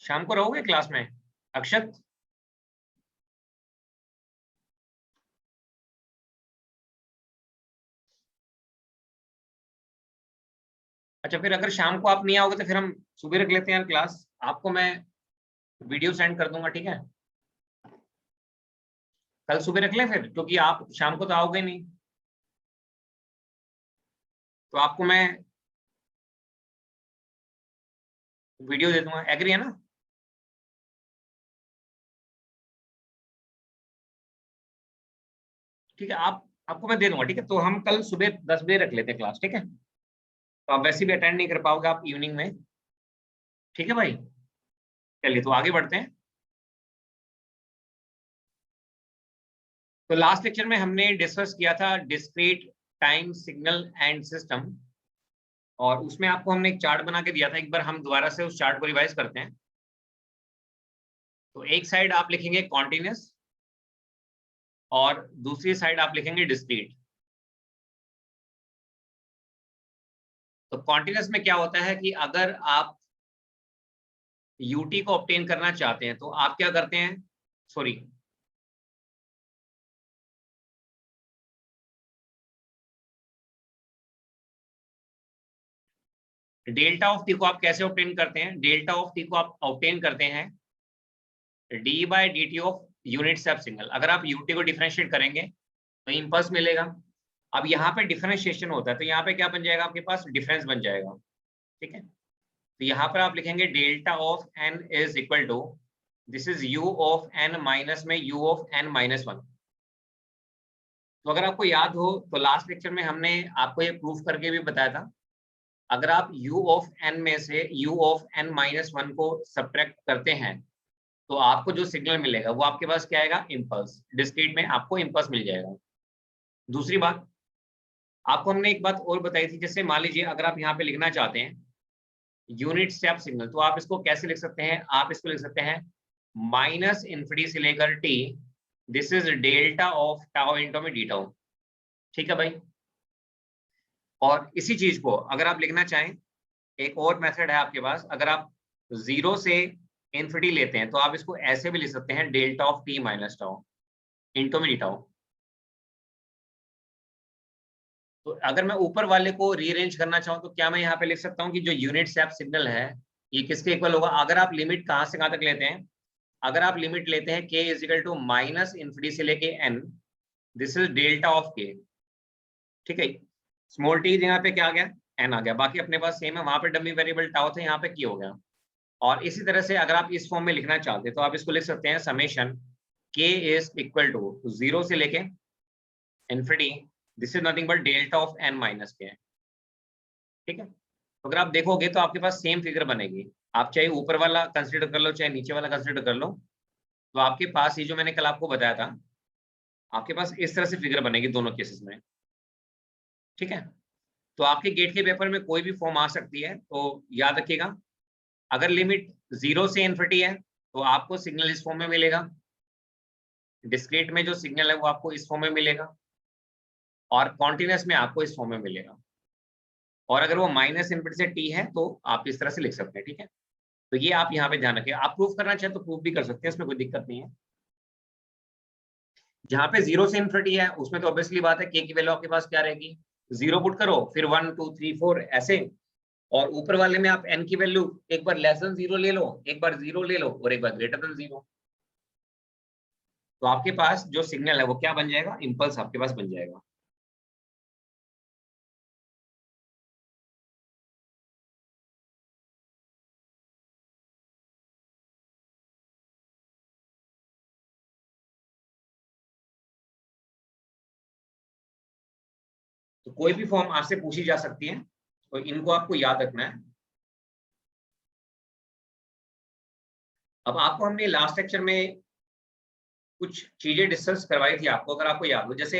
शाम को रहोगे क्लास में अक्षत? अच्छा, फिर अगर शाम को आप नहीं आओगे तो फिर हम सुबह रख लेते हैं यार क्लास। आपको मैं वीडियो सेंड कर दूंगा, ठीक है? कल सुबह रख लें फिर, क्योंकि आप शाम को तो आओगे नहीं, तो आपको मैं वीडियो दे दूंगा। एग्री है ना? ठीक है, आपको मैं दे दूंगा, ठीक है? तो हम कल सुबह 10 बजे रख लेते हैं क्लास, ठीक है? तो आप वैसे भी अटेंड नहीं कर पाओगे आप इवनिंग में, ठीक है भाई? चलिए तो आगे बढ़ते हैं। तो लास्ट लेक्चर में हमने डिस्कस किया था discrete time signal and system, और उसमें आपको हमने एक चार्ट बना के दिया था। एक बार हम दोबारा से उस चार्ट को रिवाइज करते हैं। तो एक साइड आप लिखेंगे कॉन्टिन्यूस और दूसरी साइड आप लिखेंगे डिस्क्रीट। तो कॉन्टिन्यूस में क्या होता है कि अगर आप यूटी को ऑब्टेन करना चाहते हैं तो आप क्या करते हैं, सॉरी, डेल्टा ऑफ टी को आप कैसे ऑब्टेन करते हैं? डेल्टा ऑफ टी को आप ऑब्टेन करते हैं D by D T of unit step signal. अगर आप यूटी को डिफरेंशिएट करेंगे तो इम्पल्स मिलेगा। अब यहाँ पे डिफरेंशिएशन होता है तो यहाँ पे क्या बन जाएगा, आपके पास डिफरेंस बन जाएगा, ठीक है? तो यहाँ पर आप लिखेंगे delta of n is equal to, this is u of n minus में u of n minus one. तो अगर आपको याद हो तो लास्ट लेक्चर में हमने आपको ये प्रूफ करके भी बताया था, अगर आप u ऑफ n में से u of n minus one को सब्ट्रैक्ट करते हैं तो आपको जो सिग्नल मिलेगा वो आपके पास क्या आएगा, इम्पल्स। डिस्क्रीट में आपको इम्पल्स मिल जाएगा। दूसरी बात, आपको हमने एक बात और बताई थी, जैसे मान लीजिए अगर आप यहाँ पे लिखना चाहते हैं यूनिट स्टेप सिग्नल, तो आप इसको कैसे लिख सकते हैं? आप इसको लिख सकते हैं माइनस इन्फिनिटी से लेकर t, this is delta of tau into में डी टाउ, ठीक है भाई? और इसी चीज को अगर आप लिखना चाहें, एक और मेथड है आपके पास, अगर आप जीरो से इन्फिनिटी लेते हैं तो आप इसको ऐसे भी लिख सकते हैं delta of T minus tau into में डी टाउ। तो अगर मैं ऊपर वाले को रीअरेंज करना चाहूँ तो क्या मैं यहाँ पे लिख सकता हूँ कि जो यूनिट स्टेप सिग्नल है ये किसके इक्वल होगा? अगर आप लिमिट कहाँ से कहाँ तक लेते हैं, अगर आप लिमिट लेते हैं k is equal to minus infinity से लेके n, this is delta of k, ठीक है? स्मॉल टी यहाँ पे क्या आ गया, n आ गया। बाकी अपने पास सेम है, वहां पे डमी वेरिएबल टाउ थे, यहाँ पे की हो गया। और इसी तरह से अगर आप इस फॉर्म में लिखना चाहते हैं तो आप इसको लिख सकते हैं summation k is equal to zero से लेके infinity, this is nothing but delta of n minus k, ठीक है? तो अगर आप देखोगे तो आपके पास सेम फिगर बनेगी। आप चाहे ऊपर वाला कंसिडर कर लो चाहे नीचे वाला कंसिडर कर लो, तो आपके पास ये जो मैंने कल आपको बताया था, आपके पास इस तरह से फिगर बनेगी दोनों केसेस में, ठीक है? तो आपके गेट के पेपर में कोई भी फॉर्म आ सकती है, तो याद रखिएगा अगर लिमिट जीरो से इन्फिनिटी है तो आपको सिग्नल इस फॉर्म में मिलेगा, डिस्क्रीट में जो सिग्नल है वो आपको इस फॉर्म में मिलेगा, और कॉन्टिन्यूस में आपको इस फॉर्म में मिलेगा। और अगर वो माइनस इन्फिनिटी से टी है तो आप इस तरह से लिख सकते हैं, ठीक है? तो ये आप यहाँ पे ध्यान रखिए। आप प्रूफ करना चाहें तो प्रूफ भी कर सकते हैं, इसमें कोई दिक्कत नहीं है। जहाँ पे जीरो से इन्फिनिटी है उसमें तो ऑब्वियसली बात है के की वैल्यू आपके पास क्या रहेगी, जीरो पुट करो फिर 1 2 3 4 ऐसे, और ऊपर वाले में आप n की वैल्यू एक बार लेस देन जीरो ले लो, एक बार जीरो ले लो और एक बार ग्रेटर देन जीरो, तो आपके पास जो सिग्नल है वो क्या बन जाएगा, इम्पल्स आपके पास बन जाएगा। तो कोई भी फॉर्म आपसे पूछी जा सकती है, तो इनको आपको याद रखना है। अब आपको हमने लास्ट लेक्चर में कुछ चीजें डिस्कस करवाई थी आपको, अगर आपको याद हो, जैसे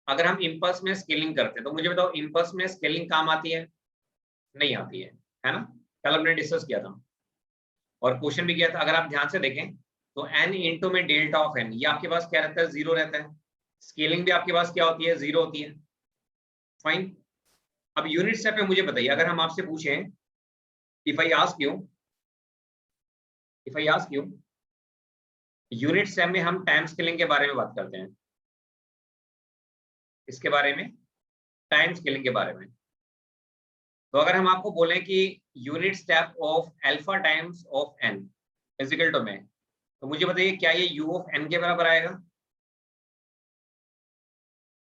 अगर हम इम्पल्स में स्केलिंग करते हैं तो मुझे बताओ इम्पल्स में स्केलिंग काम आती है, नहीं आती है ना? कल हमने डिस्कस किया था और क्वेश्चन भी किया था। अगर आप ध्यान से देखें तो n इंटू में डेल्टा ऑफ n, ये आपके पास क्या रहता है, जीरो रहता है। स्केलिंग भी आपके पास क्या होती है, जीरो होती है, फाइन। अब यूनिट स्टेप पे मुझे बताइए, अगर हम आपसे पूछें, if I ask you if I ask you, unit step में हम टाइम स्केलिंग के बारे में बात करते हैं, इसके बारे में, टाइम स्केलिंग के बारे में। तो अगर हम आपको बोलें कि unit step of alpha times of n is equal to में, तो मुझे बताइए क्या ये u ऑफ n के बराबर आएगा?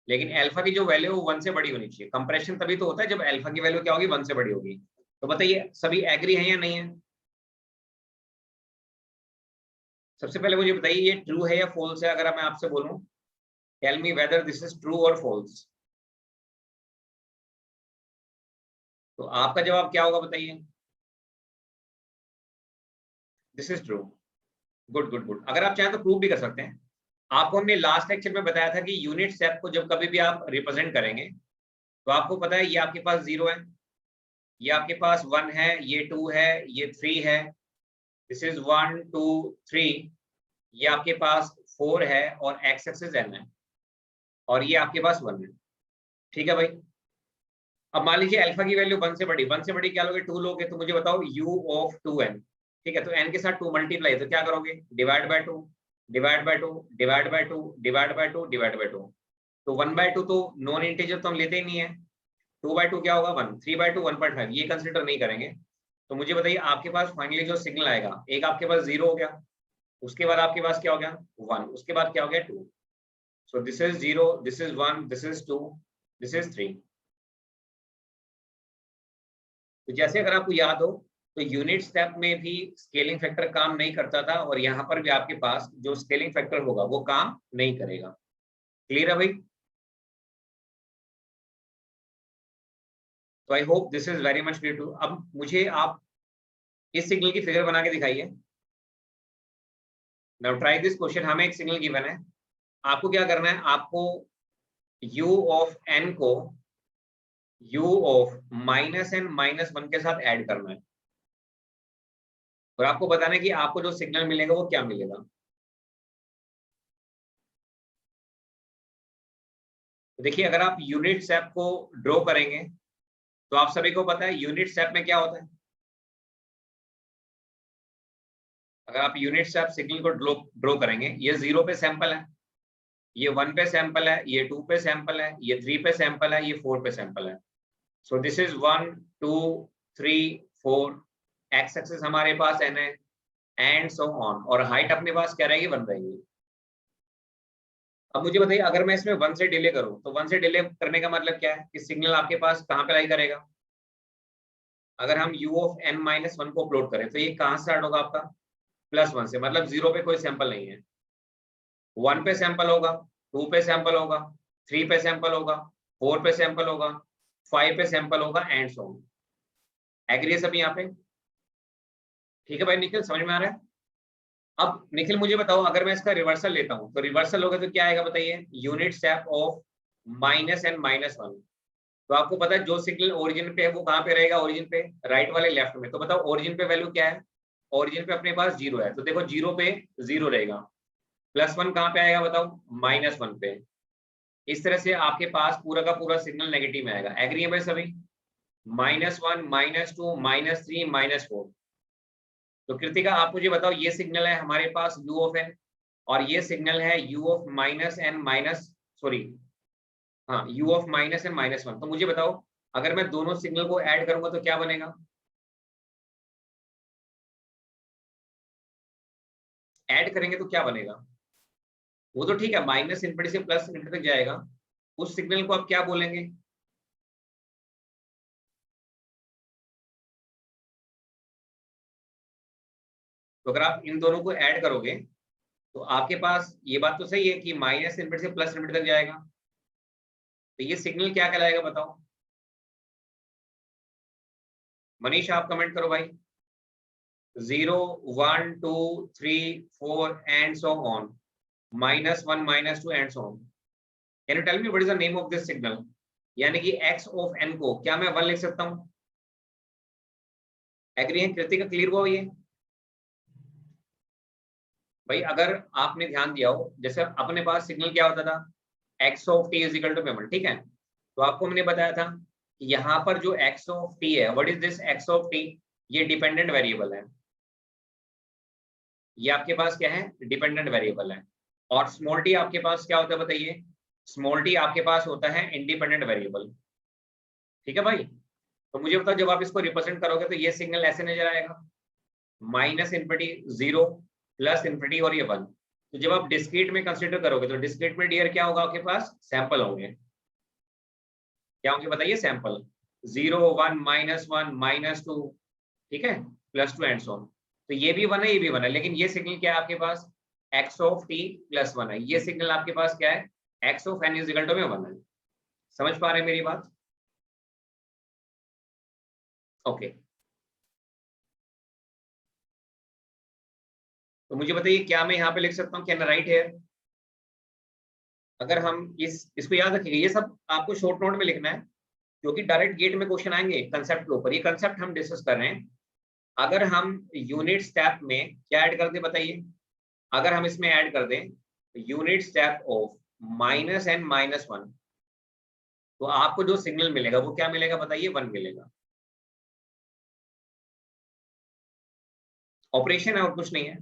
लेकिन अल्फा की जो वैल्यू वो 1 से बड़ी होनी चाहिए। कंप्रेशन तभी तो होता है जब अल्फा की वैल्यू क्या होगी, 1 से बड़ी होगी। तो बताइए सभी एग्री हैं या नहीं है? सबसे पहले मुझे बताइए ये ट्रू है या फॉल्स है? अगर मैं आपसे बोलूं tell me whether this is true और फॉल्स, तो आपका जवाब क्या होगा बताइए? This is true. Good good good. अगर आप चाहें तो प्रूव भी कर सकते हैं। आपको हमने लास्ट लेक्चर में बताया था कि यूनिट स्टेप को जब कभी भी आप रिप्रेजेंट करेंगे तो आपको पता है ये आपके पास 0 है, ये आपके पास 1 है, ये 2 है, ये 3 है, दिस इज 1 2 3, ये आपके पास 4 है और एक्स एक्सिस n है, और ये आपके पास 1 है। ठीक है भाई। अब मान लीजिए अल्फा की वैल्यू 1 से बड़ी, 1 से बड़ी क्या लोगे? 2 लोगे। तो मुझे बताओ u ऑफ 2n, ठीक है, तो n के साथ 2 मल्टीप्लाई, तो क्या करोगे? Divide by 2 divide by 2 divide by 2 divide by 2 divide by 2। तो 1/2 तो नॉन इंटीजर तो हम लेते ही नहीं है। 2/2 क्या होगा? 1। 3/2 1.5, ये कंसिडर नहीं करेंगे। तो मुझे बताइए आपके पास फाइनली जो सिग्नल आएगा, एक आपके पास 0 हो गया, उसके बाद आपके पास क्या हो गया? 1, उसके बाद क्या हो गया? 2। सो this is 0, this is 1, this is 2, this is 3। तो जैसे अगर आपको याद हो तो यूनिट स्टेप में भी स्केलिंग फैक्टर काम नहीं करता था, और यहाँ पर भी आपके पास जो स्केलिंग फैक्टर होगा वो काम नहीं करेगा। क्लियर है भाई? तो I hope this is very much clear too. अब मुझे आप इस सिग्नल की फिगर बना के दिखाइए। Now try this question. हमें एक सिग्नल गिवन है, आपको क्या करना है? आपको u ऑफ n को u ऑफ -n -1 के साथ ऐड करना है, और आपको बताना है कि आपको जो सिग्नल मिलेगा वो क्या मिलेगा। तो देखिए अगर आप यूनिट स्टेप को ड्रॉ करेंगे तो आप सभी को पता है यूनिट स्टेप में क्या होता है। अगर आप यूनिट स्टेप सिग्नल को ड्रॉ करेंगे, ये 0 पे सैंपल है, ये 1 पे सैंपल है, ये 2 पे सैंपल है, ये 3 पे सैंपल है, ये 4 पे सैंपल है। So this is 1 2 3 4, x axis हमारे पास n है, एंड सो ऑन, और हाइट अपने पास क्या रहेगी? 1 रहेगी। अब मुझे बताइए अगर मैं इसमें 1 से डिले करूं, तो 1 से डिले करने का मतलब क्या है कि सिग्नल आपके पास कहां पे लाई करेगा? अगर हम u ऑफ n -1 को प्लॉट करें तो ये कहां स्टार्ट होगा आपका? +1 से, मतलब 0 पे कोई सैंपल नहीं है। 1 पे सैंपल होगा, 2 पे सैंपल होगा, 3 पे सैंपल होगा, 4 पे सैंपल होगा, 5 पे सैंपल होगा, एंड सो ऑन। एग्री है सभी यहाँ पे? ठीक है भाई निखिल, समझ में आ रहा है? अब निखिल मुझे बताओ अगर मैं इसका रिवर्सल लेता हूँ तो रिवर्सल होगा तो क्या आएगा बताइए? Unit step of -n -1। तो आपको पता है जो सिग्नल ओरिजिन पे है वो कहाँ पे रहेगा? ओरिजिन पे, राइट वाले लेफ्ट में। तो बताओ ओरिजिन पे वैल्यू क्या है? ओरिजिन पे अपने पास 0 है, तो देखो 0 पे 0 रहेगा, +1 कहाँ पे आएगा बताओ? -1 पे। इस तरह से आपके पास पूरा का पूरा सिग्नल नेगेटिव में आएगा। एग्री है भाई सभी? -1 -2 -3 -4। तो कृतिका आप मुझे बताओ ये सिग्नल है हमारे पास u ऑफ n, और ये सिग्नल है u of -n minus, sorry हाँ, u ऑफ -n -1। तो मुझे बताओ अगर मैं दोनों सिग्नल को ऐड करूंगा तो क्या बनेगा? ऐड करेंगे तो क्या बनेगा? वो तो ठीक है, माइनस इन्फिनिटी से प्लस इन्फिनिटी तक जाएगा, उस सिग्नल को आप क्या बोलेंगे? तो अगर आप इन दोनों को ऐड करोगे तो आपके पास ये बात तो सही है कि माइनस इन्फिनिटी से प्लस इन्फिनिटी तक जाएगा, तो ये सिग्नल क्या कहलाएगा बताओ? मनीष आप कमेंट करो भाई। 0 1 2 3 4 and so on, -1 -2 and so on. Can you tell me what is the name of this signal? यानी कि x ऑफ n को क्या मैं 1 लिख सकता हूं? एग्री है कृतिका? क्लियर हुआ ये? भाई अगर आपने ध्यान दिया हो, जैसे अपने पास सिग्नल क्या होता था? x of t is equal to payment, ठीक है। तो आपको हमने बताया था कि यहाँ पर जो x ऑफ t है, what is this x of t? ये डिपेंडेंट वेरिएबल है। ये आपके पास क्या है, डिपेंडेंट वेरिएबल है। और स्मॉल टी आपके पास क्या होता है बताइए, स्मॉल टी आपके पास होता है इंडिपेंडेंट वेरिएबल। ठीक है भाई, तो मुझे बताओ जब आप इसको रिप्रेजेंट करोगे तो ये सिग्नल ऐसे नजर आएगा, माइनस इनफिनिटी 0 प्लस इनफिनिटी और ये 1। तो जब आप डिस्क्रीट में कंसीडर करोगे तो डिस्क्रीट में डियर क्या होगा आपके पास, सैंपल होंगे। क्या होंगे बताइए, सैंपल 0 1 -1 -2, ठीक है, +2 एंड सो ऑन। तो ये भी 1 है, ये भी 1 है, लेकिन ये सिग्नल क्या है आपके पास, x ऑफ t + 1 है। ये सिग्नल आपके पास क्या है, x of n is equal to में 1 है। समझ पा रहे हैं मेरी बात? ओके, तो मुझे बताइए क्या मैं यहाँ पे लिख सकता हूँ, कैन राइट हियर? अगर हम इसको याद रखिएगा, ये सब आपको शॉर्ट नोट में लिखना है, क्योंकि डायरेक्ट गेट में क्वेश्चन आएंगे कंसेप्ट के ऊपर। ये कंसेप्ट हम डिस्कस कर रहे हैं। अगर हम यूनिट स्टेप में क्या ऐड कर दें बताइए, अगर हम इसमें ऐड कर दें यूनिट स्टेप ऑफ -n -1, तो आपको जो सिग्नल मिलेगा वो क्या मिलेगा बताइए, 1 मिलेगा। ऑपरेशन है और कुछ नहीं है।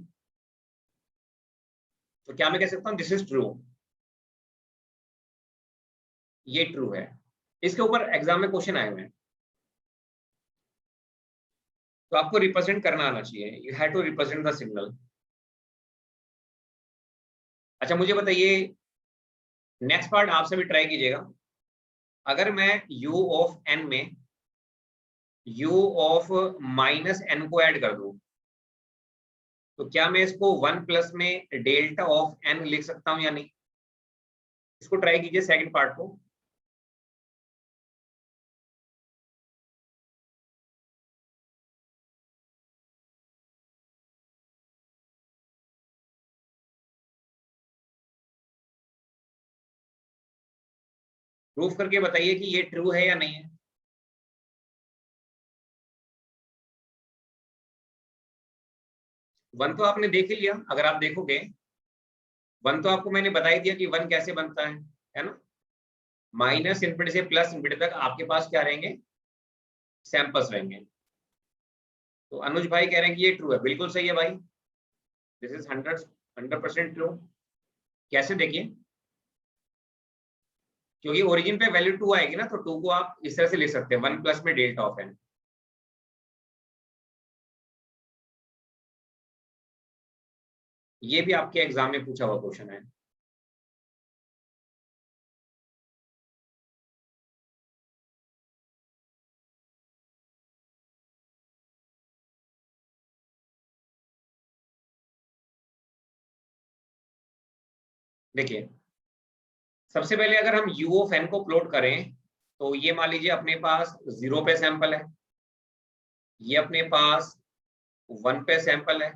तो क्या मैं कह सकता हूँ, दिस इज ट्रू, ये ट्रू है। इसके ऊपर एग्जाम में क्वेश्चन आए हुए हैं, तो आपको रिप्रेजेंट करना आना चाहिए, you have to represent the signal. अच्छा मुझे बताइए, नेक्स्ट पार्ट आप सभी ट्राई कीजिएगा। अगर मैं u ऑफ n में u ऑफ -n को ऐड कर दूं, तो क्या मैं इसको 1 प्लस में डेल्टा ऑफ n लिख सकता हूं या नहीं? इसको ट्राई कीजिए सेकंड पार्ट को। प्रूफ करके बताइए कि ये ट्रू है या नहीं है। वन तो आपने देख ही लिया, अगर आप देखोगे वन तो आपको मैंने बता ही दिया कि वन कैसे बनता है ना। माइनस इनफिनिटी से प्लस इनफिनिटी तक आपके पास क्या रहेंगे, सैंपल्स रहेंगे। तो अनुज भाई कह रहे हैं कि ये ट्रू है, बिल्कुल सही है भाई, दिस इज 100% ट्रू। कैसे देखिए, क्योंकि ओरिजिन पे वैल्यू 2 आएगी ना, तो 2 को आप इस तरह से लिख सकते हैं, 1 प्लस में डेल्टा ऑफ n। ये भी आपके एग्जाम में पूछा हुआ क्वेश्चन है। देखिए सबसे पहले अगर हम u ऑफ n को प्लॉट करें, तो ये मान लीजिए अपने पास 0 पे सैंपल है, ये अपने पास 1 पे सैंपल है,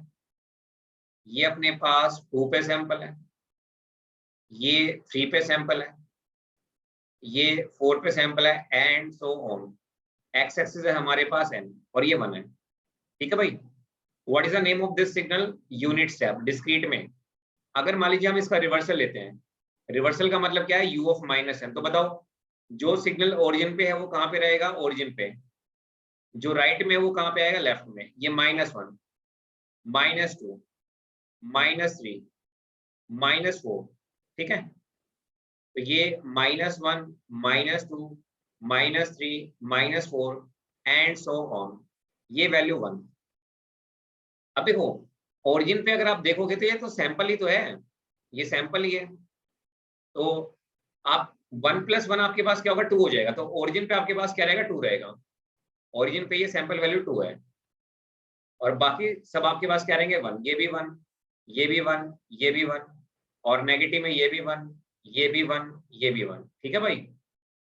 ये अपने पास 2 पे सैंपल है, ये 3 पे सैंपल है, ये 4 पे सैंपल है, and so on. X axis है हमारे पास n और ये 1 है। ठीक है भाई, what is the name of this signal, unit step discrete में। अगर मान लीजिए हम इसका रिवर्सल लेते हैं, रिवर्सल का मतलब क्या है, u ऑफ -n। तो बताओ जो सिग्नल ओरिजिन पे है वो कहाँ पे रहेगा, ओरिजिन पे। जो राइट में है वो कहाँ पे आएगा, लेफ्ट में। ये -1 -2 -3 -4, ठीक है। तो ये -1 -2 -3 -4 एंड सो ऑन, ये वैल्यू 1। अब देखो ओरिजिन पे अगर आप देखोगे तो ये तो सैंपल ही तो है, ये सैंपल ही है। तो आप 1 + 1 आपके पास क्या होगा, 2 हो जाएगा। तो ओरिजिन पे आपके पास क्या रहेगा, 2 रहेगा। ओरिजिन पे ये सैंपल वैल्यू 2 है, और बाकी सब आपके पास क्या रहेंगे, 1। ये भी 1, ये भी 1, ये भी 1, और नेगेटिव में ये भी 1, ये भी 1, ये भी 1। ठीक है भाई,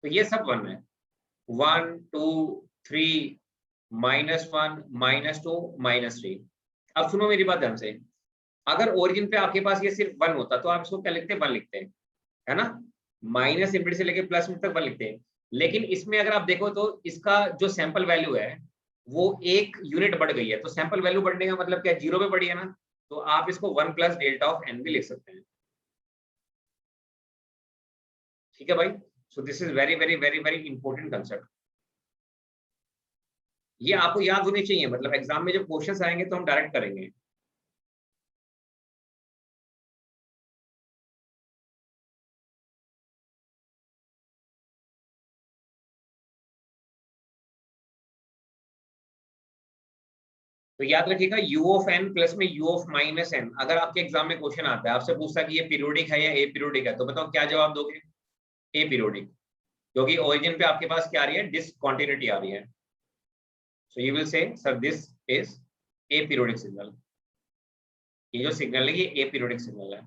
तो ये सब 1 है। 1 2 3 -1 -2 -3। अब सुनो मेरी बात ध्यान से, अगर ओरिजिन पे आपके पास ये सिर्फ 1 होता तो आप इसको क्या लिखते हैं, 1 लिखते हैं, है ना। माइनस इनफिनिटी से लेके प्लस तक 1 लिखते हैं। लेकिन इसमें अगर आप देखो तो इसका जो सैंपल वैल्यू है वो 1 यूनिट बढ़ गई है। तो सैंपल वैल्यू बढ़ने का मतलब क्या है, 0 पे बढ़ी है ना। तो आप इसको 1 + डेल्टा ऑफ n भी लिख सकते हैं। ठीक है भाई, सो this is very very very very important concept. ये आपको याद होनी चाहिए, मतलब एग्जाम में जब क्वेश्चंस आएंगे तो हम डायरेक्ट करेंगे। तो याद रखिएगा u ऑफ n प्लस में u ऑफ माइनस n। अगर आपके एग्जाम में क्वेश्चन आता है, आपसे पूछता है कि ये पीरियोडिक है या ए पीरियोडिक है, तो बताओ क्या जवाब दोगे? ए पीरियोडिक, क्योंकि ओरिजिन पे आपके पास क्या आ रही है? डिसकंटिन्यूटी आ रही है। So you will say sir this is a periodic signal. ये जो सिग्नल है ये ए पीरियोडिक सिग्नल है।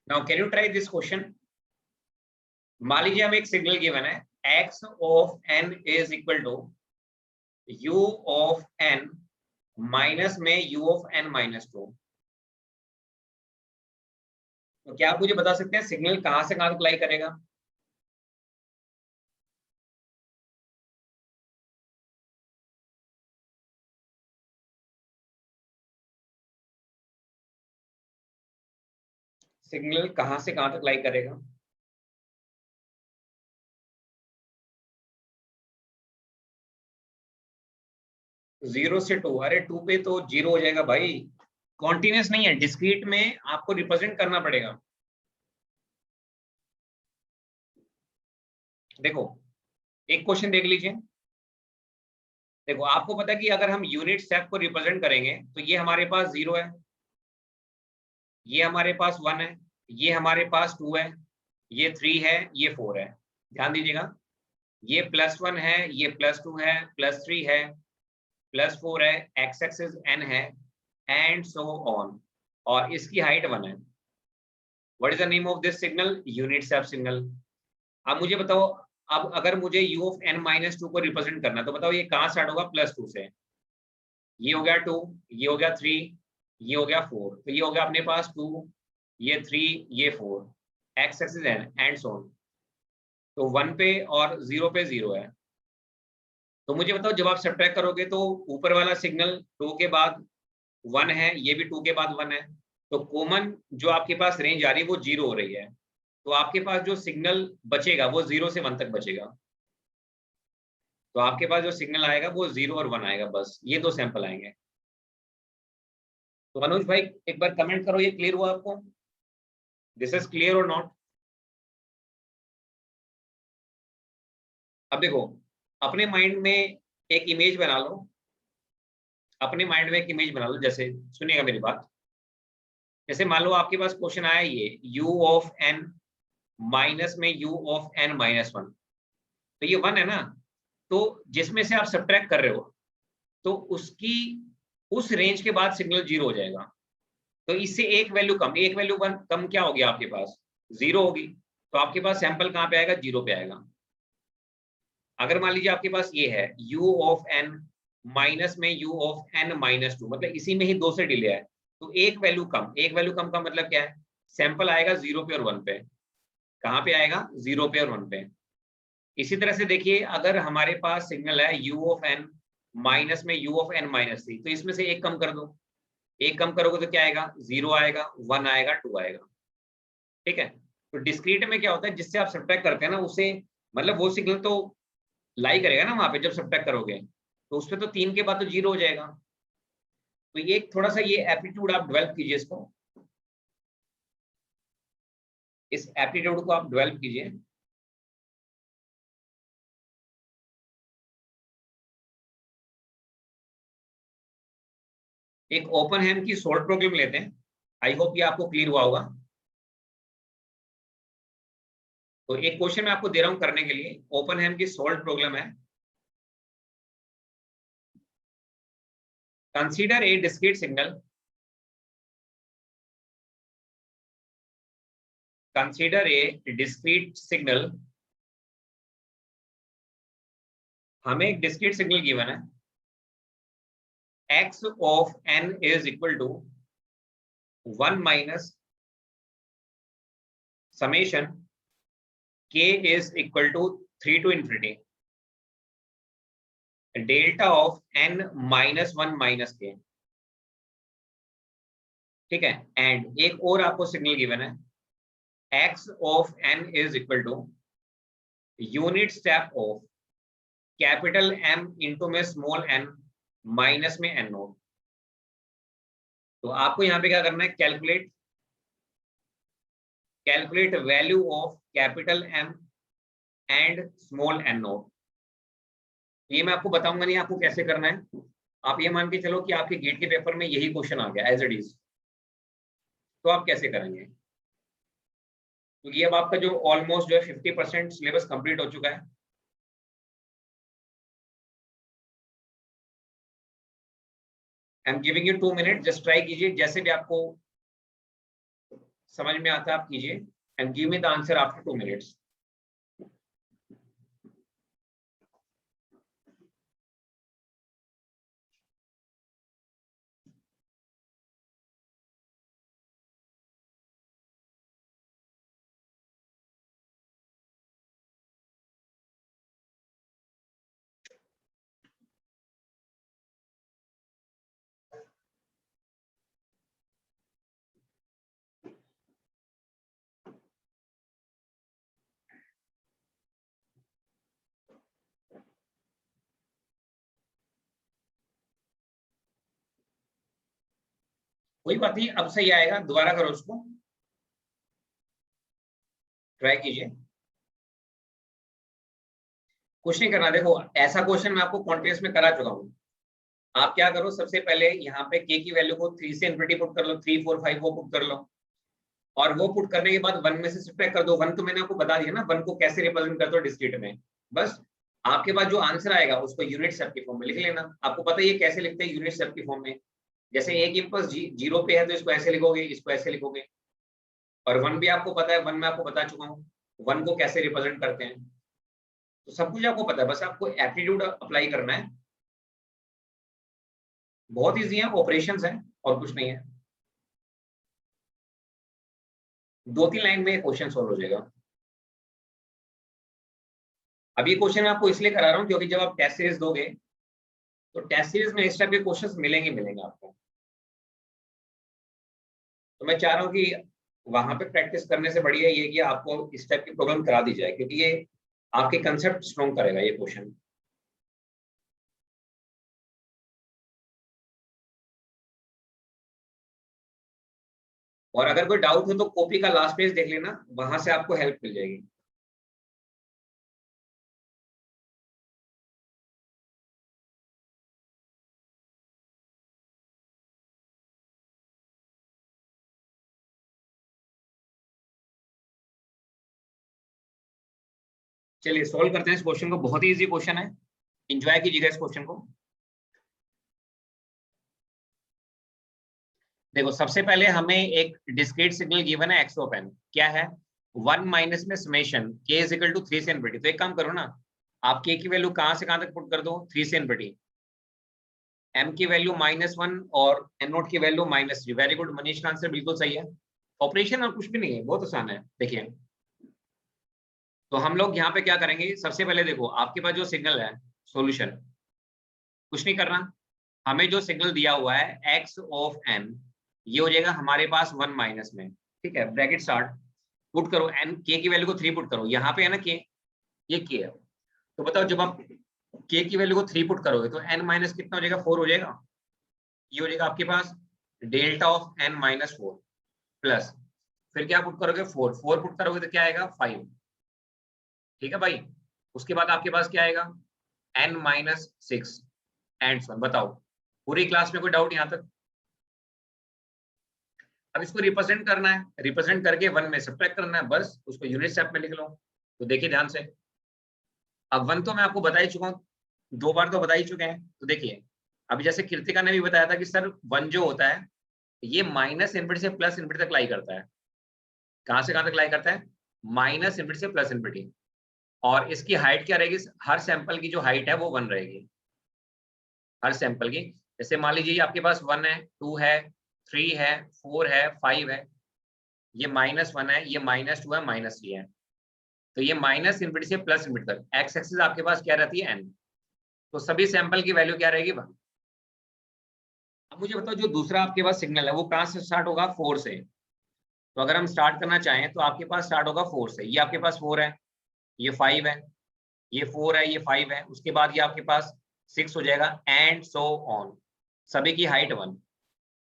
Now can you try this question. मान लीजिए हमें एक सिग्नल गिवन है, x of n is equal to u of n minus में u ऑफ n माइनस 2। तो क्या आप मुझे बता सकते हैं सिग्नल कहां से कहां तक लाई करेगा? सिग्नल कहां से कहां तक लाई करेगा? 0 से 2। अरे 2 पे तो 0 हो जाएगा भाई, कॉन्टिन्यूस नहीं है, डिस्क्रीट में आपको रिप्रेजेंट करना पड़ेगा। देखो एक क्वेश्चन देख लीजिए। देखो आपको पता है कि अगर हम यूनिट स्टेप को रिप्रेजेंट करेंगे तो ये हमारे पास 0 है, ये हमारे पास 1 है, ये हमारे पास 2 है, ये 3 है, ये 4 है। ध्यान दीजिएगा, ये +1 है, ये +2 है, +3 है, +4 है, एक्स एक्सिस n है, एंड सो ऑन, और इसकी हाइट 1 है। What is the name of this signal? Unit step signal. अब मुझे बताओ, अब अगर मुझे u ऑफ n माइनस 2 को रिप्रेजेंट करना है तो बताओ ये कहाँ स्टार्ट होगा? +2 से। ये हो गया 2, ये हो गया 3, ये हो गया 4, तो ये हो गया अपने पास 2, ये 3, ये 4, x axis n and so on. तो 1 पे और 0 पे 0 है। तो मुझे बताओ जब आप सब्ट्रैक्ट करोगे तो ऊपर वाला सिग्नल 2 के बाद 1 है, ये भी 2 के बाद 1 है, तो कॉमन जो आपके पास रेंज आ रही है वो 0 हो रही है। तो आपके पास जो सिग्नल बचेगा वो 0 से 1 तक बचेगा। तो आपके पास जो सिग्नल आएगा वो 0 और 1 आएगा, बस ये दो सैंपल आएंगे। तो मनोज भाई एक बार कमेंट करो, ये क्लियर हुआ आपको? दिस इज क्लियर और नॉट? अब देखो अपने माइंड में एक इमेज बना लो, अपने माइंड में एक इमेज बना लो। जैसे सुनिएगा मेरी बात, जैसे मान लो आपके पास क्वेश्चन आया ये u ऑफ n माइनस में u ऑफ n माइनस 1, तो ये 1 है ना, तो जिसमें से आप सब्ट्रैक्ट कर रहे हो तो उसकी उस रेंज के बाद सिग्नल 0 हो जाएगा। तो इससे एक वैल्यू कम, एक वैल्यू 1 कम क्या हो गया आपके पास? 0 होगी। तो आपके पास सैंपल कहाँ पे आएगा? 0 पे आएगा। अगर मान लीजिए आपके पास ये है u ऑफ n माइनस में u ऑफ n माइनस 2, मतलब इसी में ही 2 से डिले है, तो एक वैल्यू कम, एक वैल्यू कम का मतलब क्या है? सैंपल आएगा 0 पे और 1 पे। कहाँ पे आएगा? 0 पे और 1 पे। इसी तरह से देखिए अगर हमारे पास सिग्नल है u ऑफ n माइनस में u ऑफ n माइनस 3, तो इसमें से एक कम कर दो, एक कम करोगे तो क्या आएगा? 0 आएगा, 1 आएगा, 2 आएगा। ठीक है। तो डिस्क्रीट में क्या होता है, जिससे आप सब्ट्रैक्ट करते हैं ना उसे, मतलब वो सिग्नल तो लाई करेगा ना वहां पे जब सब्ट्रैक्ट करोगे, तो उसपे तो 3 के बाद तो 0 हो जाएगा। तो ये थोड़ा सा ये एप्टीट्यूड आप डेवलप कीजिए, इसको, इस एप्टीट्यूड को आप डेवलप कीजिए। एक ओपन हैम की सॉल्व प्रॉब्लम लेते हैं, आई होप ये आपको क्लियर हुआ होगा। तो एक क्वेश्चन मैं आपको दे रहा हूं करने के लिए, ओपन हैम की सॉल्व प्रॉब्लम है। Consider a discrete signal, consider a discrete signal. हमें एक डिस्क्रीट सिग्नल गिवन है, x of n is equal to 1 minus summation k is equal to 3 to infinity delta of n -1 minus k, ठीक है। And एक और आपको signal given है, x of n is equal to unit step of capital M into में small n minus में n note. तो आपको यहाँ पे क्या करना है, calculate value of capital M and small n note. ये मैं आपको बताऊंगा नहीं आपको कैसे करना है, आप ये मान के चलो कि आपके गेट के पेपर में यही क्वेश्चन आ गया एज इट इज, तो आप कैसे करेंगे, क्योंकि अब आपका जो ऑलमोस्ट जो है 50% सिलेबस कंप्लीट हो चुका है। I am giving you 2 minute, just try कीजिए, जैसे भी आपको समझ में आता है आप कीजिए, and give me the answer after 2 minutes. कोई बात नहीं, अब सही आएगा, दोबारा करो उसको, ट्राई कीजिए, कुछ नहीं करना। देखो ऐसा क्वेश्चन मैं आपको कॉन्टिन्यूस में करा चुका हूँ। आप क्या करो, सबसे पहले यहाँ पे k की वैल्यू को 3 से इन्फिनिटी पुट कर लो, 3 4 5 वो पुट कर लो, और वो पुट करने के बाद 1 में से सब्ट्रैक्ट कर दो। 1 तो मैंने आपको बता दिया ना, 1 को कैसे रिप्रेजेंट करते हो डिस्क्रीट में। बस आपके पास जो आंसर आएगा उसको यूनिट स्टेप की फॉर्म में लिख लेना। आपको पता है ये कैसे लिखते हैं यूनिट स्टेप की फॉर्म में, जैसे एक इंपल्स 0 पे है तो इसको ऐसे लिखोगे, इसको ऐसे लिखोगे, और 1 भी आपको पता है, 1 में आपको बता चुका हूँ 1 को कैसे रिप्रेजेंट करते हैं, तो सब कुछ आपको पता है, बस आपको एप्टीट्यूड अप्लाई करना है। बहुत इजी है, ऑपरेशंस है और कुछ नहीं है। 2-3 लाइन में क्वेश्चन सॉल्व हो जाएगा। अब ये क्वेश्चन मैं आपको इसलिए करा रहा हूँ क्योंकि जब आप टेस्ट सीरीज दोगे तो टेस्ट सीरीज में इस टाइप के क्वेश्चंस मिलेंगे आपको। तो मैं चाह रहा हूँ कि वहां पे प्रैक्टिस करने से बढ़िया ये कि आपको इस टाइप की प्रॉब्लम करा दी जाए, क्योंकि ये आपके कंसेप्ट स्ट्रॉन्ग करेगा ये क्वेश्चन। और अगर कोई डाउट हो तो कॉपी का लास्ट पेज देख लेना, वहां से आपको हेल्प मिल जाएगी। चलिए सॉल्व करते हैं इस क्वेश्चन को, बहुत ही इजी क्वेश्चन है, एंजॉय कीजिएगा इस क्वेश्चन को। देखो सबसे पहले हमें एक डिस्क्रीट सिग्नल गिवन है x ऑफ n, क्या है 1 माइनस में summation k is equal to 3 से इनफिनिटी। तो एक काम करो ना, आप k की वैल्यू कहां से कहां तक पुट कर दो, 3 से इनफिनिटी, m की वैल्यू -1 और n नोट की वैल्यू -3। वेरी गुड मनीष का आंसर बिल्कुल सही है। ऑपरेशन और कुछ भी नहीं है, बहुत आसान है। देखिए तो हम लोग यहाँ पे क्या करेंगे, सबसे पहले देखो आपके पास जो सिग्नल है, सॉल्यूशन कुछ नहीं करना, हमें जो सिग्नल दिया हुआ है x ऑफ n, ये हो जाएगा हमारे पास 1 माइनस में, ठीक है, ब्रैकेट स्टार्ट, पुट करो n, k की वैल्यू को 3 पुट करो, यहाँ पे है ना k, ये k है। तो बताओ जब आप k की वैल्यू को 3 पुट करोगे तो n माइनस कितना हो जाएगा, 4 हो जाएगा। ये हो जाएगा आपके पास delta of n minus 4 plus, फिर क्या पुट करोगे, 4 पुट करोगे तो क्या आएगा 5, ठीक है भाई। उसके बाद आपके पास क्या आएगा n माइनस 6 एंड सो। बताओ पूरी क्लास में कोई डाउट यहाँ तक? अब इसको रिप्रेजेंट करना है, रिप्रेजेंट करके 1 में सब्ट्रैक्ट करना है, बस उसको यूनिट स्टेप में लिख लो। तो देखिए ध्यान से, अब 1 तो मैं आपको बता ही चुका हूँ, 2 बार तो बता ही चुके हैं। तो देखिए अभी जैसे कृतिका ने भी बताया था कि सर 1 जो होता है ये माइनस इनफिनिटी से प्लस इनफिनिटी तक लाई करता है। कहां से कहां तक लाई करता है, माइनस इनफिनिटी से प्लस इनफिनिटी। और इसकी हाइट क्या रहेगी, हर सैंपल की जो हाइट है वो 1 रहेगी, हर सैंपल की। जैसे मान लीजिए आपके पास 1 है, 2 है, 3 है, 4 है, 5 है, ये -1 है, ये -2 है, -3 है। तो ये माइनस इनफिनिटी से प्लस इनफिनिटी तक एक्स एक्सिस आपके पास क्या रहती है n, तो सभी सैंपल की वैल्यू क्या रहेगी 1। अब मुझे बताओ जो दूसरा आपके पास सिग्नल है वो कहाँ से स्टार्ट होगा 4 से। तो अगर हम स्टार्ट करना चाहें तो आपके पास स्टार्ट होगा 4 से। ये आपके पास 4 है, ये 5 है, ये 4 है, ये 5 है, उसके बाद ये आपके पास 6 हो जाएगा एंड सो ऑन। सभी की हाइट 1,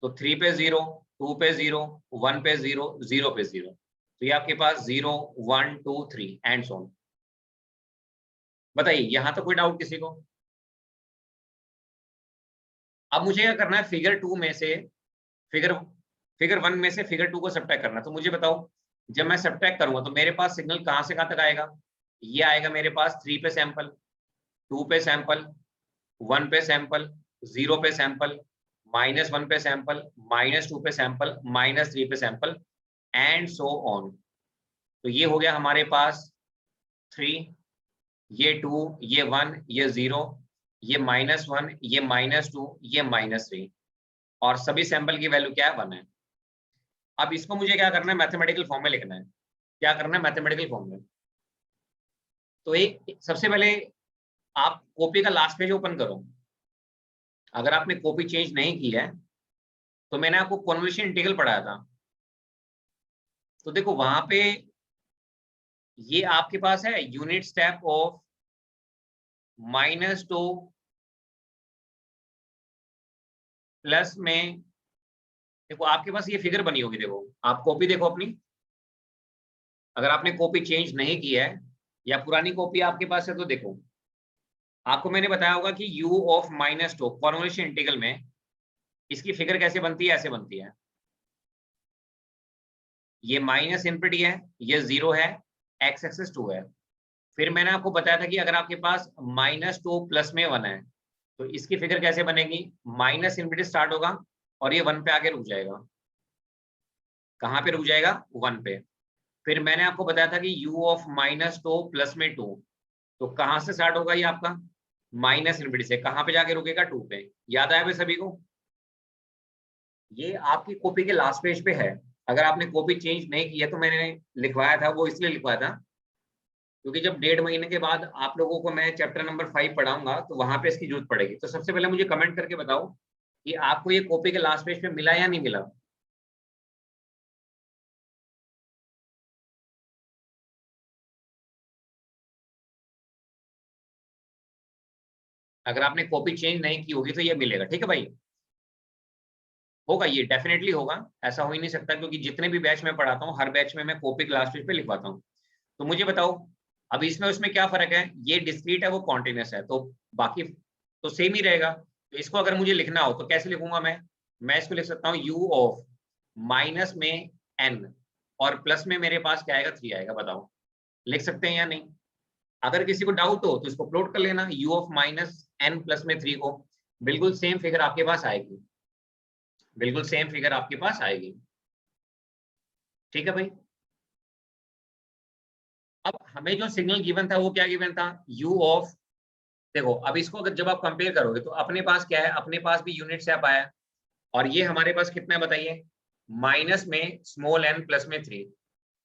तो 3 पे 0, 2 पे 0, 1 पे 0, 0 पे 0, तो ये आपके पास 0 1 2 3 एंड सो ऑन। बताइए यहां तो कोई डाउट किसी को? अब मुझे क्या करना है, फिगर 2 में से फिगर फिगर 1 में से फिगर 2 को सब्ट्रैक्ट करना। तो मुझे बताओ जब मैं सब्ट्रैक्ट करूंगा तो मेरे पास सिग्नल कहां से कहां तक आएगा? ये आएगा मेरे पास 3 पे सैंपल, 2 पे सैंपल, 1 पे सैंपल, 0 पे सैंपल, -1 पे सैंपल, -2 पे सैंपल, -3 पे सैंपल एंड सो ऑन। तो ये हो गया हमारे पास 3, ये 2, ये 1, ये 0, ये -1, ये -2, ये -3 और सभी सैंपल की वैल्यू क्या है 1 है। अब इसको मुझे क्या करना है, मैथमेटिकल फॉर्म में लिखना है। क्या करना है, मैथमेटिकल फॉर्म में। तो एक सबसे पहले आप कॉपी का लास्ट पेज ओपन करो। अगर आपने कॉपी चेंज नहीं की है तो मैंने आपको कन्वोल्यूशन इंटीग्रल पढ़ाया था, तो देखो वहां पे ये आपके पास है यूनिट स्टेप ऑफ -2 प्लस में। देखो आपके पास ये फिगर बनी होगी, देखो आप कॉपी देखो अपनी। अगर आपने कॉपी चेंज नहीं की है या पुरानी कॉपी आपके पास है तो देखो, आपको मैंने बताया होगा कि u ऑफ -2 कन्वोल्यूशन इंटीग्रल में इसकी फिगर कैसे बनती है, ऐसे बनती है। ये माइनस इनफिनिटी है, ये 0 है, x एक्सिस 2 है। फिर मैंने आपको बताया था कि अगर आपके पास -2 प्लस में 1 है तो इसकी फिगर कैसे बनेगी, माइनस इनफिनिटी स्टार्ट होगा और ये 1 पे आके रुक जाएगा। कहाँ पे रुक जाएगा, 1 पे। फिर मैंने आपको बताया था कि u ऑफ -2 प्लस में 2, तो कहाँ से स्टार्ट होगा ये आपका, माइनस इनफिनिटी से, कहाँ पे जाके रुकेगा 2 पे। याद आया भाई सभी को? ये आपकी कॉपी के लास्ट पेज पे है। अगर आपने कॉपी चेंज नहीं की है तो मैंने लिखवाया था, वो इसलिए लिखवाया था क्योंकि जब 1.5 महीने के बाद आप लोगों को मैं चैप्टर नंबर 5 पढ़ाऊंगा तो वहां पे इसकी जरूरत पड़ेगी। तो सबसे पहले मुझे कमेंट करके बताओ कि आपको ये कॉपी के लास्ट पेज पे मिला या नहीं मिला। अगर आपने कॉपी चेंज नहीं की होगी तो ये मिलेगा, ठीक है भाई। होगा, ये डेफिनेटली होगा, ऐसा हो ही नहीं सकता क्योंकि जितने भी बैच में पढ़ाता हूँ हर बैच में मैं कॉपी के लास्ट पेज पे लिखवाता हूँ। तो मुझे बताओ अब इसमें उसमें क्या फर्क है, ये डिस्क्रीट है वो कॉन्टिन्यूस है, तो बाकी तो सेम ही रहेगा। तो इसको अगर मुझे लिखना हो तो कैसे लिखूंगा मैं इसको लिख सकता हूँ u ऑफ माइनस में n और प्लस में मेरे पास क्या आएगा 3 आएगा। बताओ लिख सकते हैं या नहीं? अगर किसी को डाउट हो तो इसको प्लॉट कर लेना, u ऑफ -n प्लस में 3 को, बिल्कुल सेम फिगर आपके पास आएगी, बिल्कुल सेम फिगर आपके पास आएगी। ठीक है भाई। अब हमें जो सिग्नल गिवन था वो क्या गिवन था, u ऑफ, देखो अब इसको अगर जब आप कंपेयर करोगे तो अपने पास क्या है, अपने पास भी यूनिट स्टेप आया और ये हमारे पास कितना है बताइए, माइनस में स्मॉल n प्लस में 3।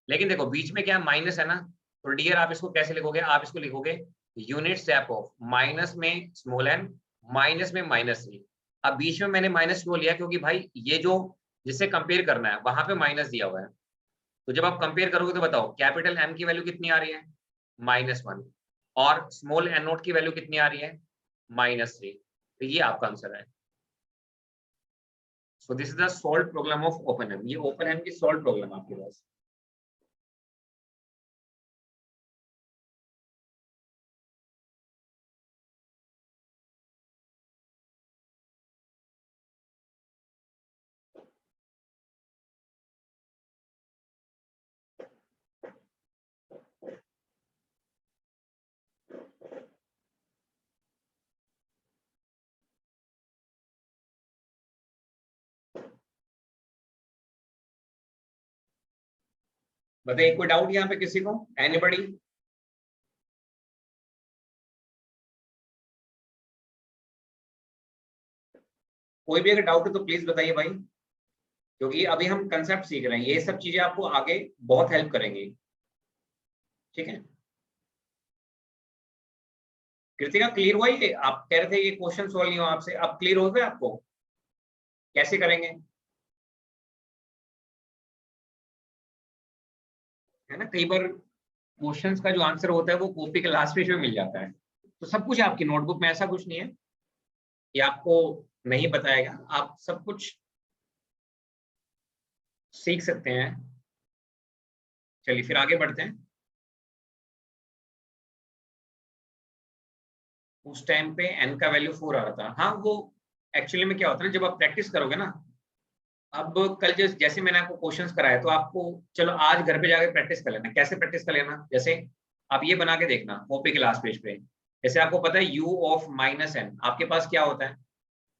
लेकिन देखो बीच में क्या माइनस है ना, तो डियर आप इसको कैसे लिखोगे, आप इसको लिखोगे यूनिट स्टेप ऑफ माइनस में स्मॉल n माइनस में -3। अब बीच में मैंने माइनस क्यों लिया, क्योंकि भाई ये जो जिससे कंपेयर करना है वहां पे माइनस दिया हुआ है। तो जब आप कंपेयर करोगे तो बताओ कैपिटल M की वैल्यू कितनी आ रही है, -1, और स्मॉल n नोट की वैल्यू कितनी आ रही है, -3। तो ये आपका आंसर है। So this is the solve problem of Oppenheim, ये ओपन एम की सॉल्व प्रॉब्लम आपके पास। बताइए कोई डाउट यहाँ पे किसी को, एनीबॉडी? कोई भी अगर डाउट है तो प्लीज बताइए भाई, क्योंकि अभी हम कंसेप्ट सीख रहे हैं, ये सब चीजें आपको आगे बहुत हेल्प करेंगी। ठीक है कृतिका, क्लियर हुआ ये? आप कह रहे थे ये क्वेश्चन सॉल्व नहीं हुआ आपसे, अब क्लियर हो गया आपको कैसे करेंगे, है ना? कई बार क्वेश्चंस का जो आंसर होता है वो कॉपी के लास्ट पेज में मिल जाता है, तो सब कुछ आपकी नोटबुक में, ऐसा कुछ नहीं है कि आपको नहीं बताएगा, आप सब कुछ सीख सकते हैं। चलिए फिर आगे बढ़ते हैं। उस टाइम पे n का वैल्यू 4 आ रहा था। हाँ, वो एक्चुअली में क्या होता है ना, जब आप प्रैक्टिस करोगे ना, अब कल जैसे मैंने आपको क्वेश्चंस कराया, तो आपको चलो आज घर पे जाके प्रैक्टिस कर लेना। कैसे प्रैक्टिस कर लेना? जैसे आप ये बना के देखना कॉपी के लास्ट पेज पे, जैसे आपको पता है u ऑफ माइनस एन आपके पास क्या होता है,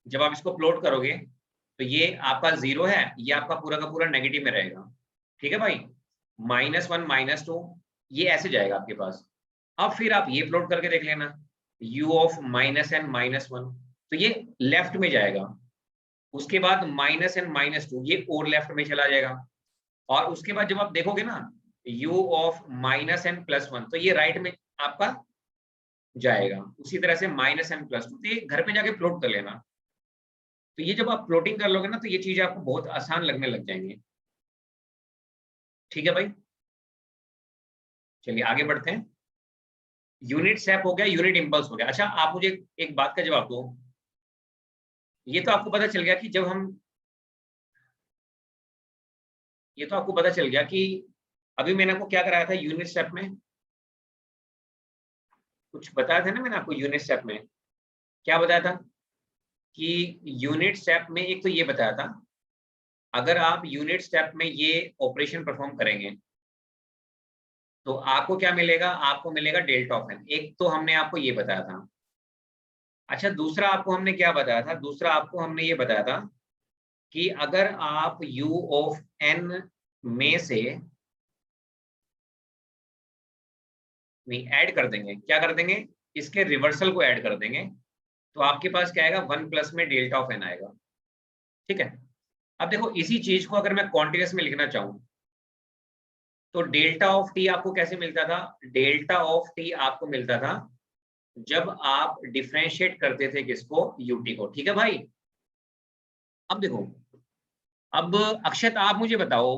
जब आप इसको प्लॉट करोगे तो ये आपका 0 है, ये आपका पूरा का पूरा नेगेटिव में रहेगा। ठीक है भाई, -1 -2 ये ऐसे जाएगा आपके पास। अब फिर आप ये प्लॉट करके देख लेना, u ऑफ -n -1 तो ये लेफ्ट में जाएगा, उसके बाद -n -2 ये और लेफ्ट में चला जाएगा, और उसके बाद जब आप देखोगे ना u ऑफ -n +1 तो ये राइट में आपका जाएगा। उसी तरह से -n +2 तो ये घर पे जाके प्लॉट कर लेना। तो ये जब आप प्लॉटिंग कर लोगे ना, तो ये चीजें आपको बहुत आसान लगने लग जाएंगी। ठीक है भाई, चलिए आगे बढ़ते हैं। यूनिट स्टेप हो गया, यूनिट इंपल्स हो गया। अच्छा, आप मुझे एक बात का जवाब दो, ये तो आपको पता चल गया कि जब हम, ये तो आपको पता चल गया कि अभी मैंने आपको क्या कराया था यूनिट स्टेप में, कुछ बताया था ना मैंने आपको यूनिट स्टेप में, क्या बताया था कि यूनिट स्टेप में एक तो ये बताया था, अगर आप यूनिट स्टेप में ये ऑपरेशन परफॉर्म करेंगे तो आपको क्या मिलेगा, आपको मिलेगा डेल्टा ऑफ एन। एक तो हमने आपको ये बताया था। अच्छा, दूसरा आपको हमने क्या बताया था, दूसरा आपको हमने ये बताया था कि अगर आप u ऑफ n में से नहीं ऐड कर देंगे, क्या कर देंगे, इसके रिवर्सल को ऐड कर देंगे, तो आपके पास क्या आएगा, 1 प्लस में डेल्टा ऑफ एन आएगा। ठीक है, अब देखो इसी चीज को अगर मैं कॉन्टिन्यूस में लिखना चाहूं तो डेल्टा ऑफ टी आपको कैसे मिलता था, डेल्टा ऑफ टी आपको मिलता था जब आप डिफरेंशिएट करते थे किसको, यूटी को। ठीक है भाई, अब देखो, अब अक्षत आप मुझे बताओ,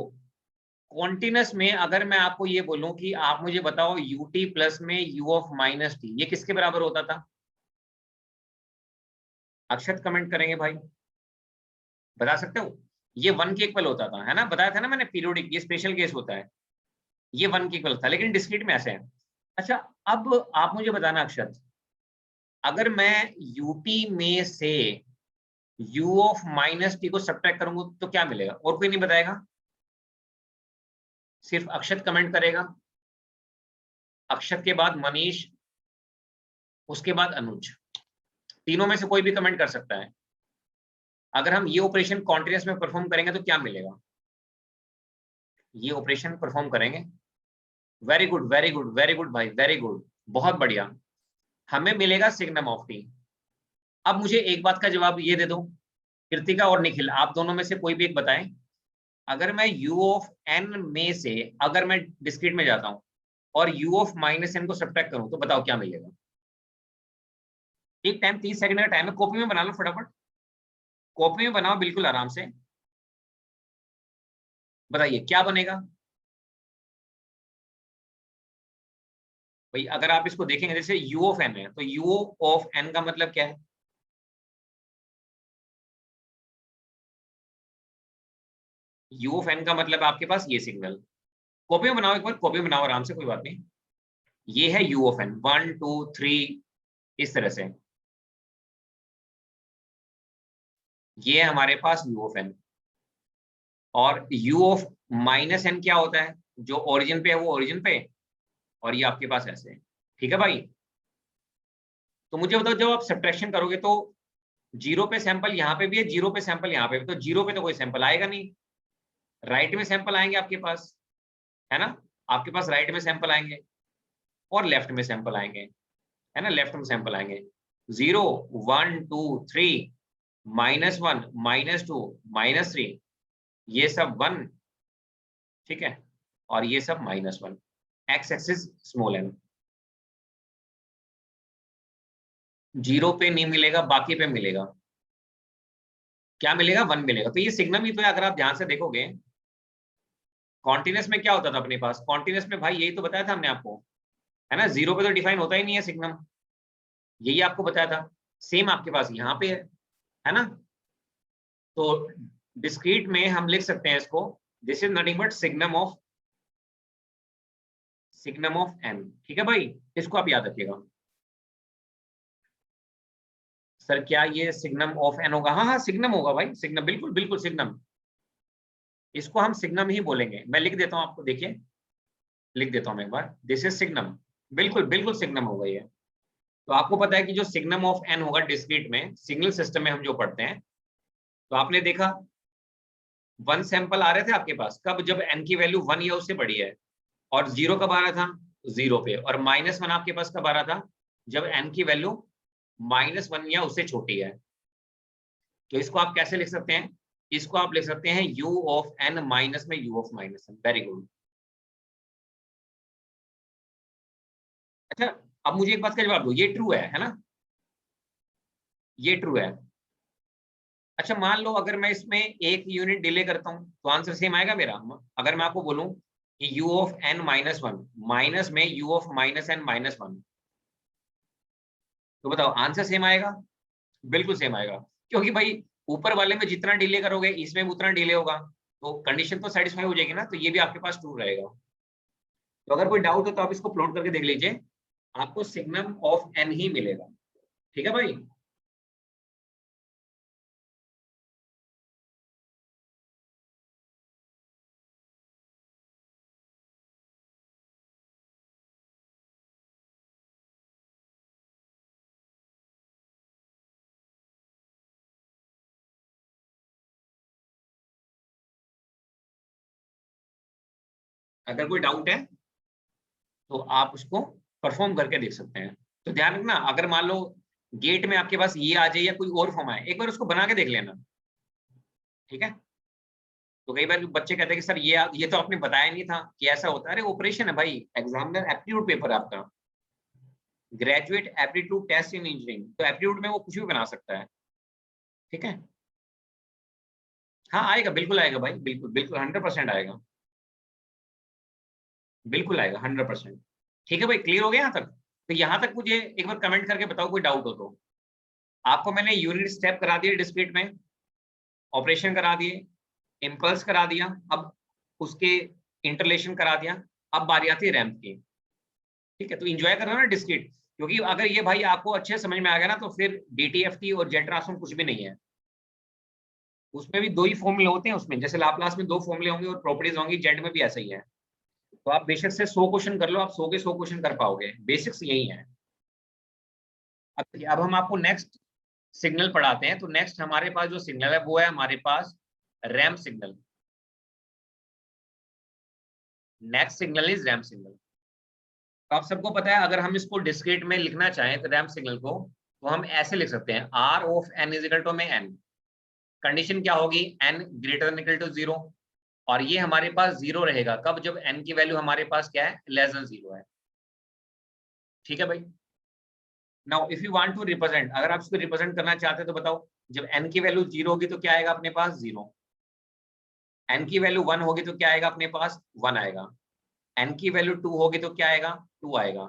कॉन्टिन्यूस में अगर मैं आपको ये बोलूं कि आप मुझे बताओ यूटी प्लस में u ऑफ माइनस टी ये किसके बराबर होता था, अक्षत कमेंट करेंगे भाई, बता सकते हो? ये 1 के इक्वल होता था, है ना, बताया था ना मैंने, पीरियोडिक ये स्पेशल केस होता है, ये 1 के इक्वल था, लेकिन डिस्क्रीट में ऐसे है। अच्छा, अब आप मुझे बताना अक्षत, अगर मैं यूटी में से u ऑफ माइनस टी को सब्ट्रैक्ट करूंगा तो क्या मिलेगा, और कोई नहीं बताएगा, सिर्फ अक्षत कमेंट करेगा, अक्षत के बाद मनीष, उसके बाद अनुज, तीनों में से कोई भी कमेंट कर सकता है। अगर हम ये ऑपरेशन कॉन्टिन्यूस में परफॉर्म करेंगे तो क्या मिलेगा, ये ऑपरेशन परफॉर्म करेंगे, very good very good very good भाई, वेरी गुड, बहुत बढ़िया, हमें मिलेगा सिग्नम ऑफ टी। अब मुझे एक बात का जवाब ये दे दो, कृतिका और निखिल, आप दोनों में से कोई भी एक बताएं, अगर मैं u ऑफ n में से अगर मैं डिस्क्रीट में जाता हूं और u ऑफ माइनस एन को सब्ट्रैक्ट करूं तो बताओ क्या मिलेगा। एक टाइम 30 सेकंड का टाइम है, कॉपी में बना लो फटाफट, कॉपी में बनाओ बिल्कुल आराम से, बताइए क्या बनेगा भाई। अगर आप इसको देखेंगे, जैसे u ऑफ n है तो u ऑफ n का मतलब क्या है, u ऑफ n का मतलब आपके पास ये सिग्नल, कॉपी में बनाओ, एक बार कॉपी में बनाओ आराम से, कोई बात नहीं। ये है u ऑफ n 1 2 3, इस तरह से ये है हमारे पास u ऑफ n, और u ऑफ माइनस n क्या होता है, जो ओरिजिन पे है वो ओरिजिन पे, और ये आपके पास ऐसे है। ठीक है भाई, तो मुझे बताओ जब आप सब्ट्रैक्शन करोगे तो 0 पे सैंपल यहाँ पे भी है, 0 पे सैंपल यहाँ पे भी, तो 0 पे तो कोई सैंपल आएगा नहीं, राइट में सैंपल आएंगे आपके पास, है ना, आपके पास राइट में सैंपल आएंगे और लेफ्ट में सैंपल आएंगे, है ना, लेफ्ट में सैंपल आएंगे, 0 1 2 3 -1 -2 -3 ये सब 1, ठीक है, और ये सब -1, एक्स एक्सिस स्मॉल एन। 0 पे नहीं मिलेगा, बाकी पे मिलेगा। क्या मिलेगा? 1 मिलेगा। तो ये सिग्नम ही तो है। अगर आप ध्यान से देखोगे कॉन्टिन्यूस में क्या होता था अपने पास, कॉन्टिन्यूस में भाई यही तो बताया था हमने आपको, है ना, 0 पे तो डिफाइन होता ही नहीं है सिग्नम, यही आपको बताया था। सेम आपके पास यहाँ पे है ना। तो डिस्क्रीट में हम लिख सकते हैं इसको, this is nothing but signum of n. ठीक है भाई, इसको आप याद रखिएगा। सर क्या ये सिग्नम ऑफ एन होगा? हाँ हाँ सिग्नम होगा भाई, सिग्नम, बिल्कुल बिल्कुल सिग्नम। इसको हम सिग्नम ही बोलेंगे। मैं लिख देता हूँ आपको, देखिए लिख देता हूँ एक बार, दिस इज सिग्नम। बिल्कुल बिल्कुल सिग्नम होगा ये। तो आपको पता है कि जो सिग्नम ऑफ एन होगा डिस्क्रीट में, सिग्नल सिस्टम में हम जो पढ़ते हैं, तो आपने देखा 1 सैंपल आ रहे थे आपके पास कब, जब एन की वैल्यू 1 या उससे बड़ी है। और 0 कब आ रहा था? 0 पे। और -1 आपके पास कब आ रहा था? जब एन की वैल्यू -1 या उससे छोटी है। तो इसको आप कैसे लिख सकते हैं? इसको आप लिख सकते हैं u ऑफ n माइनस में u of -n। Very good. अच्छा, अब मुझे एक बात का जवाब दो, ये ट्रू है ना? ये ट्रू है। अच्छा मान लो अगर मैं इसमें 1 यूनिट डिले करता हूं तो आंसर सेम आएगा मेरा। अगर मैं आपको बोलूं कि u ऑफ n -1 माइनस में u ऑफ -n -1, तो बताओ आंसर सेम आएगा? बिल्कुल सेम आएगा, क्योंकि भाई ऊपर वाले में जितना डिले करोगे इसमें भी उतना डिले होगा, तो कंडीशन तो सेटिस्फाई हो जाएगी ना, तो ये भी आपके पास ट्रू रहेगा। तो अगर कोई डाउट हो तो आप इसको प्लॉट करके देख लीजिए, आपको सिग्नम ऑफ एन ही मिलेगा। ठीक है भाई। अगर कोई डाउट है तो आप उसको परफॉर्म करके देख सकते हैं। तो ध्यान रखना, अगर मान लो गेट में आपके पास ये आ जाए या कोई और फॉर्म आए, एक बार उसको बना के देख लेना। ठीक है। तो कई बार बच्चे कहते हैं कि सर ये तो आपने बताया नहीं था कि ऐसा होता है। अरे ऑपरेशन है भाई, एग्जामिनर एप्टीट्यूड पेपर है आपका, graduate aptitude test in engineering, तो एप्टीट्यूड में वो कुछ भी बना सकता है। ठीक है। हाँ आएगा, बिल्कुल आएगा भाई, बिल्कुल बिल्कुल 100% आएगा, बिल्कुल आएगा 100%। ठीक है भाई, क्लियर हो गया यहाँ तक? तो यहाँ तक मुझे एक बार कमेंट करके बताओ कोई डाउट हो तो। आपको मैंने यूनिट स्टेप करा दिए डिस्क्रीट में, ऑपरेशन करा दिए, इम्पल्स करा दिया, अब उसके इंटरलेशन करा दिया, अब बारी आती है रैंप की। ठीक है, तो इंजॉय कर रहे हो ना डिस्क्रीट, क्योंकि अगर ये भाई आपको अच्छे समझ में आ गया ना, तो फिर डीटीएफटी और जेट ट्रांसफॉर्म कुछ भी नहीं है। उसमें भी 2 ही फॉर्मूले होते हैं उसमें, जैसे लाप्लास में 2 फॉर्मूले होंगे और प्रॉपर्टीज होंगी, जेड में भी ऐसा ही है। तो आप बेशक से 100 क्वेश्चन कर लो, आप 100 के 100 क्वेश्चन कर पाओगे, बेसिक्स यही है। अब हम आपको नेक्स्ट सिग्नल पढ़ाते हैं। तो नेक्स्ट हमारे पास जो सिग्नल है वो है हमारे पास ramp signal. Next signal is ramp signal. तो आप सबको पता है, अगर हम इसको डिस्क्रीट में लिखना चाहें तो रैंप सिग्नल को, तो हम ऐसे लिख सकते हैं, r of n is equal to में एन। कंडीशन क्या होगी? N greater than equal to 0। और ये हमारे पास 0 रहेगा कब? जब एन की वैल्यू हमारे पास क्या है? लेस देन 0 है। ठीक है भाई। Now if you want to represent, अगर आप इसको रिप्रेजेंट करना चाहते हैं तो बताओ, जब एन की वैल्यू 0 होगी तो क्या आएगा अपने पास? 0। एन की वैल्यू 1 होगी तो क्या आएगा अपने पास? 1 आएगा। एन की वैल्यू 2 होगी तो क्या आएगा? 2 आएगा।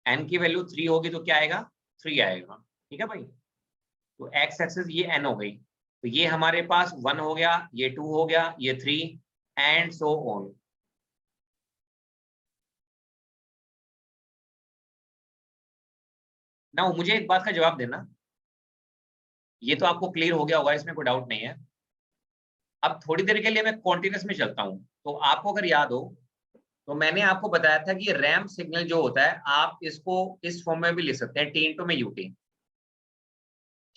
एन की वैल्यू 3 होगी तो क्या आएगा? 3 आएगा। ठीक है भाई। तो एक्स एक्सिस ये एन हो गई, तो ये हमारे पास 1 हो गया, ये 2 हो गया, ये 3, एंड सो ऑन। ना मुझे एक बात का जवाब देना, ये तो आपको क्लियर हो गया होगा, इसमें कोई डाउट नहीं है। अब थोड़ी देर के लिए मैं कॉन्टिन्यूस में चलता हूं, तो आपको अगर याद हो तो मैंने आपको बताया था कि रैंप सिग्नल जो होता है, आप इसको इस फॉर्म में भी लिख सकते हैं, टी इंटू में यूटी।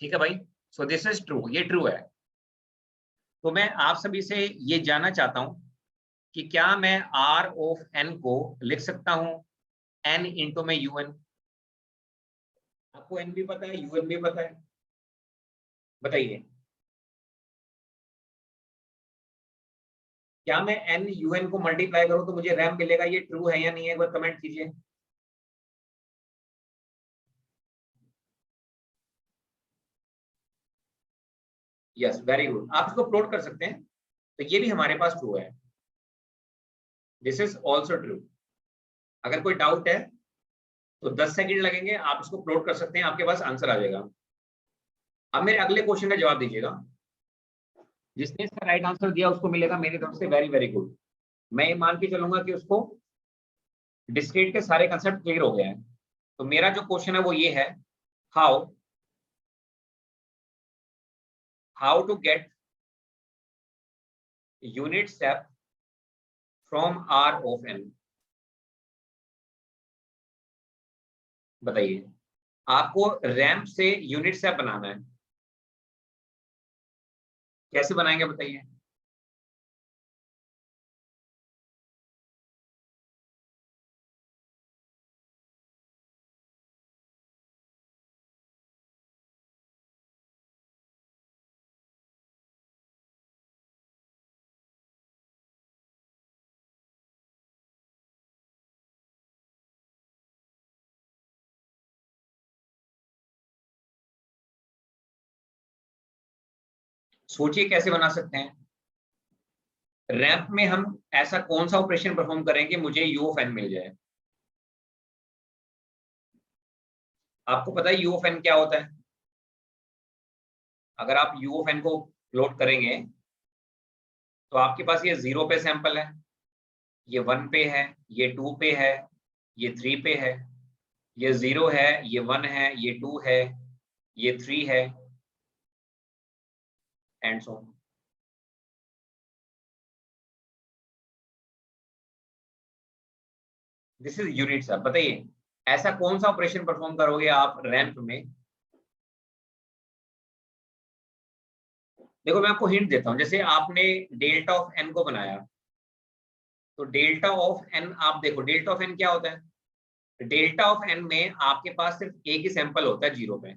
ठीक है भाई। सो दिस इज ट्रू, ये ट्रू है। तो मैं आप सभी से ये जानना चाहता हूं कि क्या मैं आर ऑफ एन को लिख सकता हूं एन इंटू में यूएन? आपको एन भी पता है, यूएन भी पता है, बताइए। क्या मैं n un को मल्टीप्लाई करूं तो मुझे रैम मिलेगा? ये ट्रू है या नहीं है, एक बार कमेंट कीजिए। यस, वेरी गुड, आप इसको प्लॉट कर सकते हैं, तो ये भी हमारे पास ट्रू है। This is also true. अगर कोई डाउट है तो 10 सेकंड लगेंगे, आप इसको प्लॉट कर सकते हैं, आपके पास आंसर आ जाएगा। अब मेरे अगले क्वेश्चन का जवाब दीजिएगा। जिसने इसका राइट आंसर दिया उसको मिलेगा मेरी तरफ से वेरी वेरी गुड। मैं ये मान के चलूंगा कि उसको डिस्क्रीट के सारे कंसेप्ट क्लियर हो गए हैं। तो मेरा जो क्वेश्चन है वो ये है, how to get unit step from R of n। बताइए, आपको रैंप से यूनिट स्टेप बनाना है, कैसे बनाएंगे बताइए? सोचिए कैसे बना सकते हैं। रैंप में हम ऐसा कौन सा ऑपरेशन परफॉर्म करेंगे मुझे u of n मिल जाए? आपको पता है u of n क्या होता है? अगर आप u of n को प्लॉट करेंगे तो आपके पास ये 0 पे सैंपल है, ये 1 पे है, ये 2 पे है, ये 3 पे है, ये 0 है, ये 1 है, ये 2 है, ये 3 है, and so on. This is unit step. बताइए ऐसा कौन सा ऑपरेशन परफॉर्म करोगे आप रैंप में? देखो मैं आपको हिंट देता हूं, जैसे आपने डेल्टा ऑफ n को बनाया, तो डेल्टा ऑफ n आप देखो, डेल्टा ऑफ n क्या होता है? डेल्टा ऑफ n में आपके पास सिर्फ एक ही सैंपल होता है 0 पे।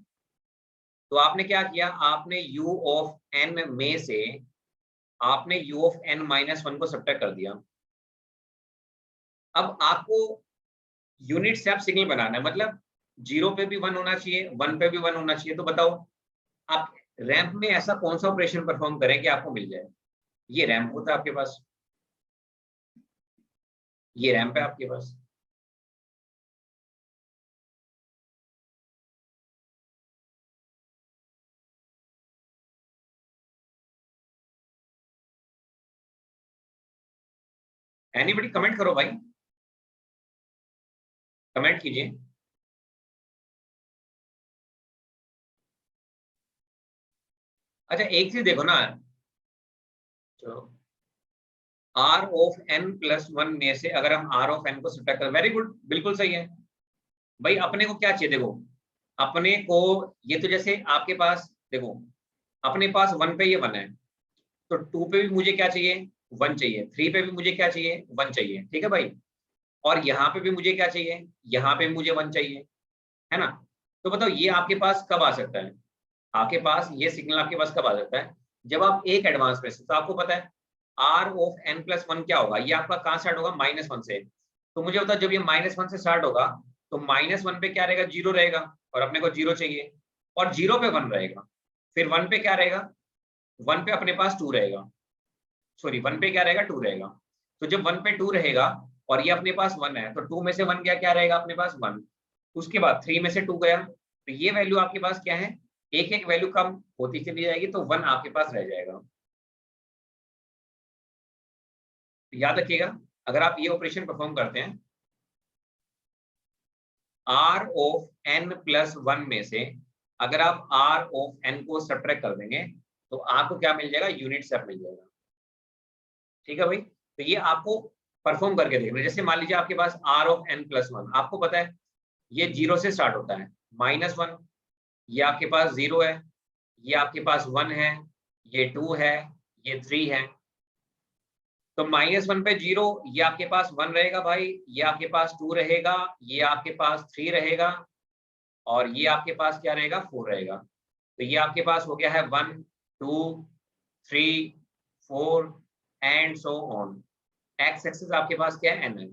तो आपने क्या किया, आपने u ऑफ n में से आपने u ऑफ n माइनस 1 को सब्ट्रैक्ट कर दिया। अब आपको यूनिट स्टेप सिग्नल बनाना है, मतलब 0 पे भी 1 होना चाहिए, 1 पे भी 1 होना चाहिए। तो बताओ आप रैंप में ऐसा कौन सा ऑपरेशन परफॉर्म करें कि आपको मिल जाए? ये रैंप होता है आपके पास, ये रैंप है आपके पास। एनीबडी कमेंट करो भाई, कमेंट कीजिए। अच्छा एक चीज देखो ना, चलो r ऑफ n प्लस 1 में से अगर हम r ऑफ n को सब्ट्रैक्ट करें, वेरी गुड, बिल्कुल सही है भाई। अपने को क्या चाहिए देखो, अपने को ये तो जैसे आपके पास देखो, अपने पास 1 पे ये 1 है, तो 2 पे भी मुझे क्या चाहिए, 1 चाहिए, 3 पे भी मुझे क्या चाहिए, 1 चाहिए, ठीक है भाई। और यहाँ पे भी मुझे क्या चाहिए, यहाँ पे भी मुझे 1 चाहिए, है ना? तो बताओ ये आपके पास कब आ सकता है? आपके पास ये सिग्नल आपके पास कब आ सकता है? जब आप एक एडवांस में से, तो आपको पता है r ऑफ n प्लस 1 क्या होगा, ये आपका कहाँ स्टार्ट होगा, -1 से। तो मुझे बताओ जब ये -1 से स्टार्ट होगा तो -1 पे क्या रहेगा, 0 रहेगा, और अपने को 0 चाहिए, और 0 पे 1 रहेगा, फिर 1 पे क्या रहेगा, 1 पे अपने पास 2 रहेगा, सॉरी 1 पे क्या रहेगा, 2 रहेगा। तो जब 1 पे 2 रहेगा और ये अपने पास 1 है, तो 2 में से 1 गया, क्या रहेगा अपने पास 1। उसके बाद 3 में से 2 गया, तो ये वैल्यू आपके पास क्या है, एक एक वैल्यू कम होती चली जाएगी, तो 1 आपके पास रह जाएगा। तो याद रखिएगा, अगर आप ये ऑपरेशन परफॉर्म करते हैं, r ऑफ n प्लस 1 में से अगर आप r ऑफ n को सब्ट्रैक्ट कर देंगे तो आपको क्या मिल जाएगा, यूनिट स्टेप मिल जाएगा। ठीक है भाई, तो ये आपको परफॉर्म करके देखना। जैसे मान लीजिए आपके पास r ऑफ n प्लस 1, आपको पता है ये 0 से स्टार्ट होता है, -1, ये आपके पास 0 है, ये आपके पास 1 है, ये 2 है, ये 3 है। तो -1 पे 0, ये आपके पास 1 रहेगा भाई, ये आपके पास 2 रहेगा, ये आपके पास 3 रहेगा, और ये आपके पास क्या रहेगा, 4 रहेगा। तो ये आपके पास हो गया है 1 2 3 4 and so on. X axis आपके पास क्या है, एन है।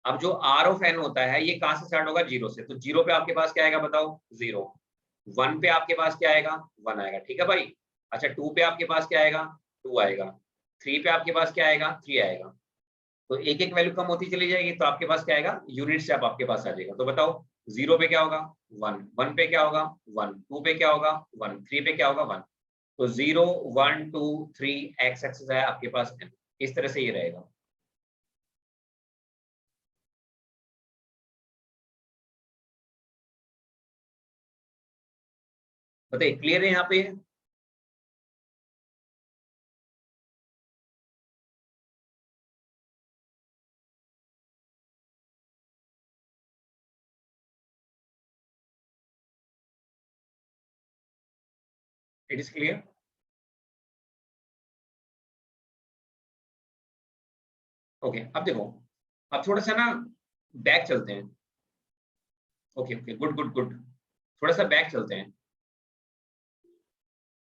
अब जो आर ऑफ एन होता है ये कहां से स्टार्ट होगा, जीरो से। तो जीरो पे आपके पास क्या आएगा बताओ, जीरो। वन पे आपके पास क्या आएगा, वन आएगा, ठीक है भाई। अच्छा, टू पे आपके पास क्या आएगा, टू आएगा। थ्री पे आपके पास क्या आएगा, थ्री आएगा। तो एक एक वैल्यू कम होती चली जाएगी, तो आपके पास क्या आएगा, यूनिट स्टेप आपके पास आ जाएगा। तो बताओ, जीरो पे क्या होगा, वन। वन पे क्या होगा, वन। टू पे क्या होगा, वन। थ्री पे क्या होगा, वन। तो zero, one, two, three, x axis है आपके पास n। इस तरह से ये रहेगा। बताइए, क्लियर है यहाँ पे। It is clear. ओके, अब देखो, अब थोड़ा सा ना बैक चलते हैं। Okay okay, good good good. थोड़ा सा बैक चलते हैं।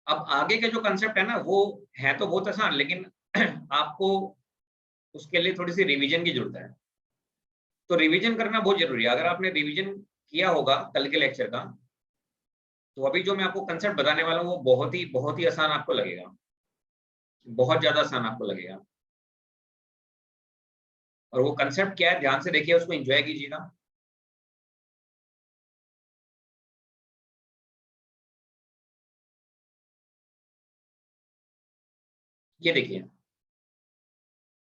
अब आगे के जो कंसेप्ट है ना, वो है तो बहुत आसान, लेकिन आपको उसके लिए थोड़ी सी रिवीजन की जरूरत है। तो रिवीजन करना बहुत जरूरी है। अगर आपने रिवीजन किया होगा कल के लेक्चर का, तो अभी जो मैं आपको कंसेप्ट बताने वाला हूँ वो बहुत ही आसान आपको लगेगा। बहुत ज्यादा आसान आपको लगेगा। और वो कंसेप्ट क्या है, ध्यान से देखिए, उसको एंजॉय कीजिएगा। ये देखिए,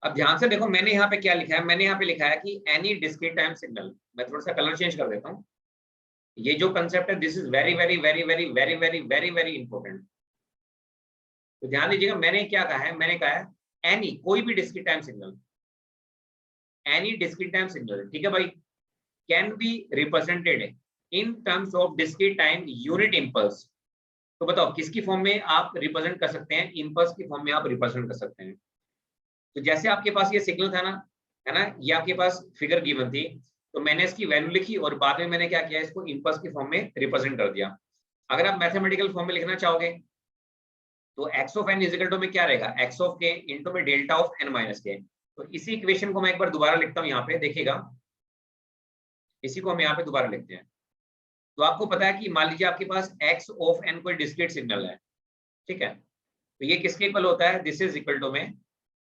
अब ध्यान से देखो, मैंने यहाँ पे क्या लिखा है। मैंने यहाँ पे लिखा है कि एनी डिस्क्रीट टाइम सिग्नल। मैं थोड़ा सा कलर चेंज कर देता हूँ। ये जो कंसेप्ट है, this is very very very very very very very very important. तो ध्यान दीजिएगा, मैंने क्या कहा है, मैंने कहा है एनी, कोई भी discrete time signal, any discrete time signal, ठीक है भाई, can be represented in terms of discrete time unit impulse. तो बताओ, किसकी फॉर्म में आप रिप्रेजेंट कर सकते हैं, इंपल्स की फॉर्म में आप रिप्रेजेंट कर सकते हैं। तो जैसे आपके पास ये सिग्नल था ना, है ना, ये आपके पास फिगर गिवन थी, तो मैंने इसकी वैल्यू लिखी और बाद में मैंने क्या किया, इसको इंपल्स की फॉर्म में रिप्रेजेंट कर दिया। अगर आप मैथमेटिकल फॉर्म में लिखना चाहोगे, तो x of n is equal to में क्या रहेगा, एक्स ऑफ के इंटू में delta of n minus k. तो इसी इक्वेशन को मैं एक बार दोबारा लिखता हूँ यहाँ पे, देखिएगा। इसी को हम यहाँ पे दोबारा लिखते हैं। तो आपको पता है कि मान लीजिए आपके पास एक्स ऑफ एन कोई डिस्क्रीट सिग्नल है, ठीक है। तो ये किसके इक्वल होता है, दिस इज इक्वल टू में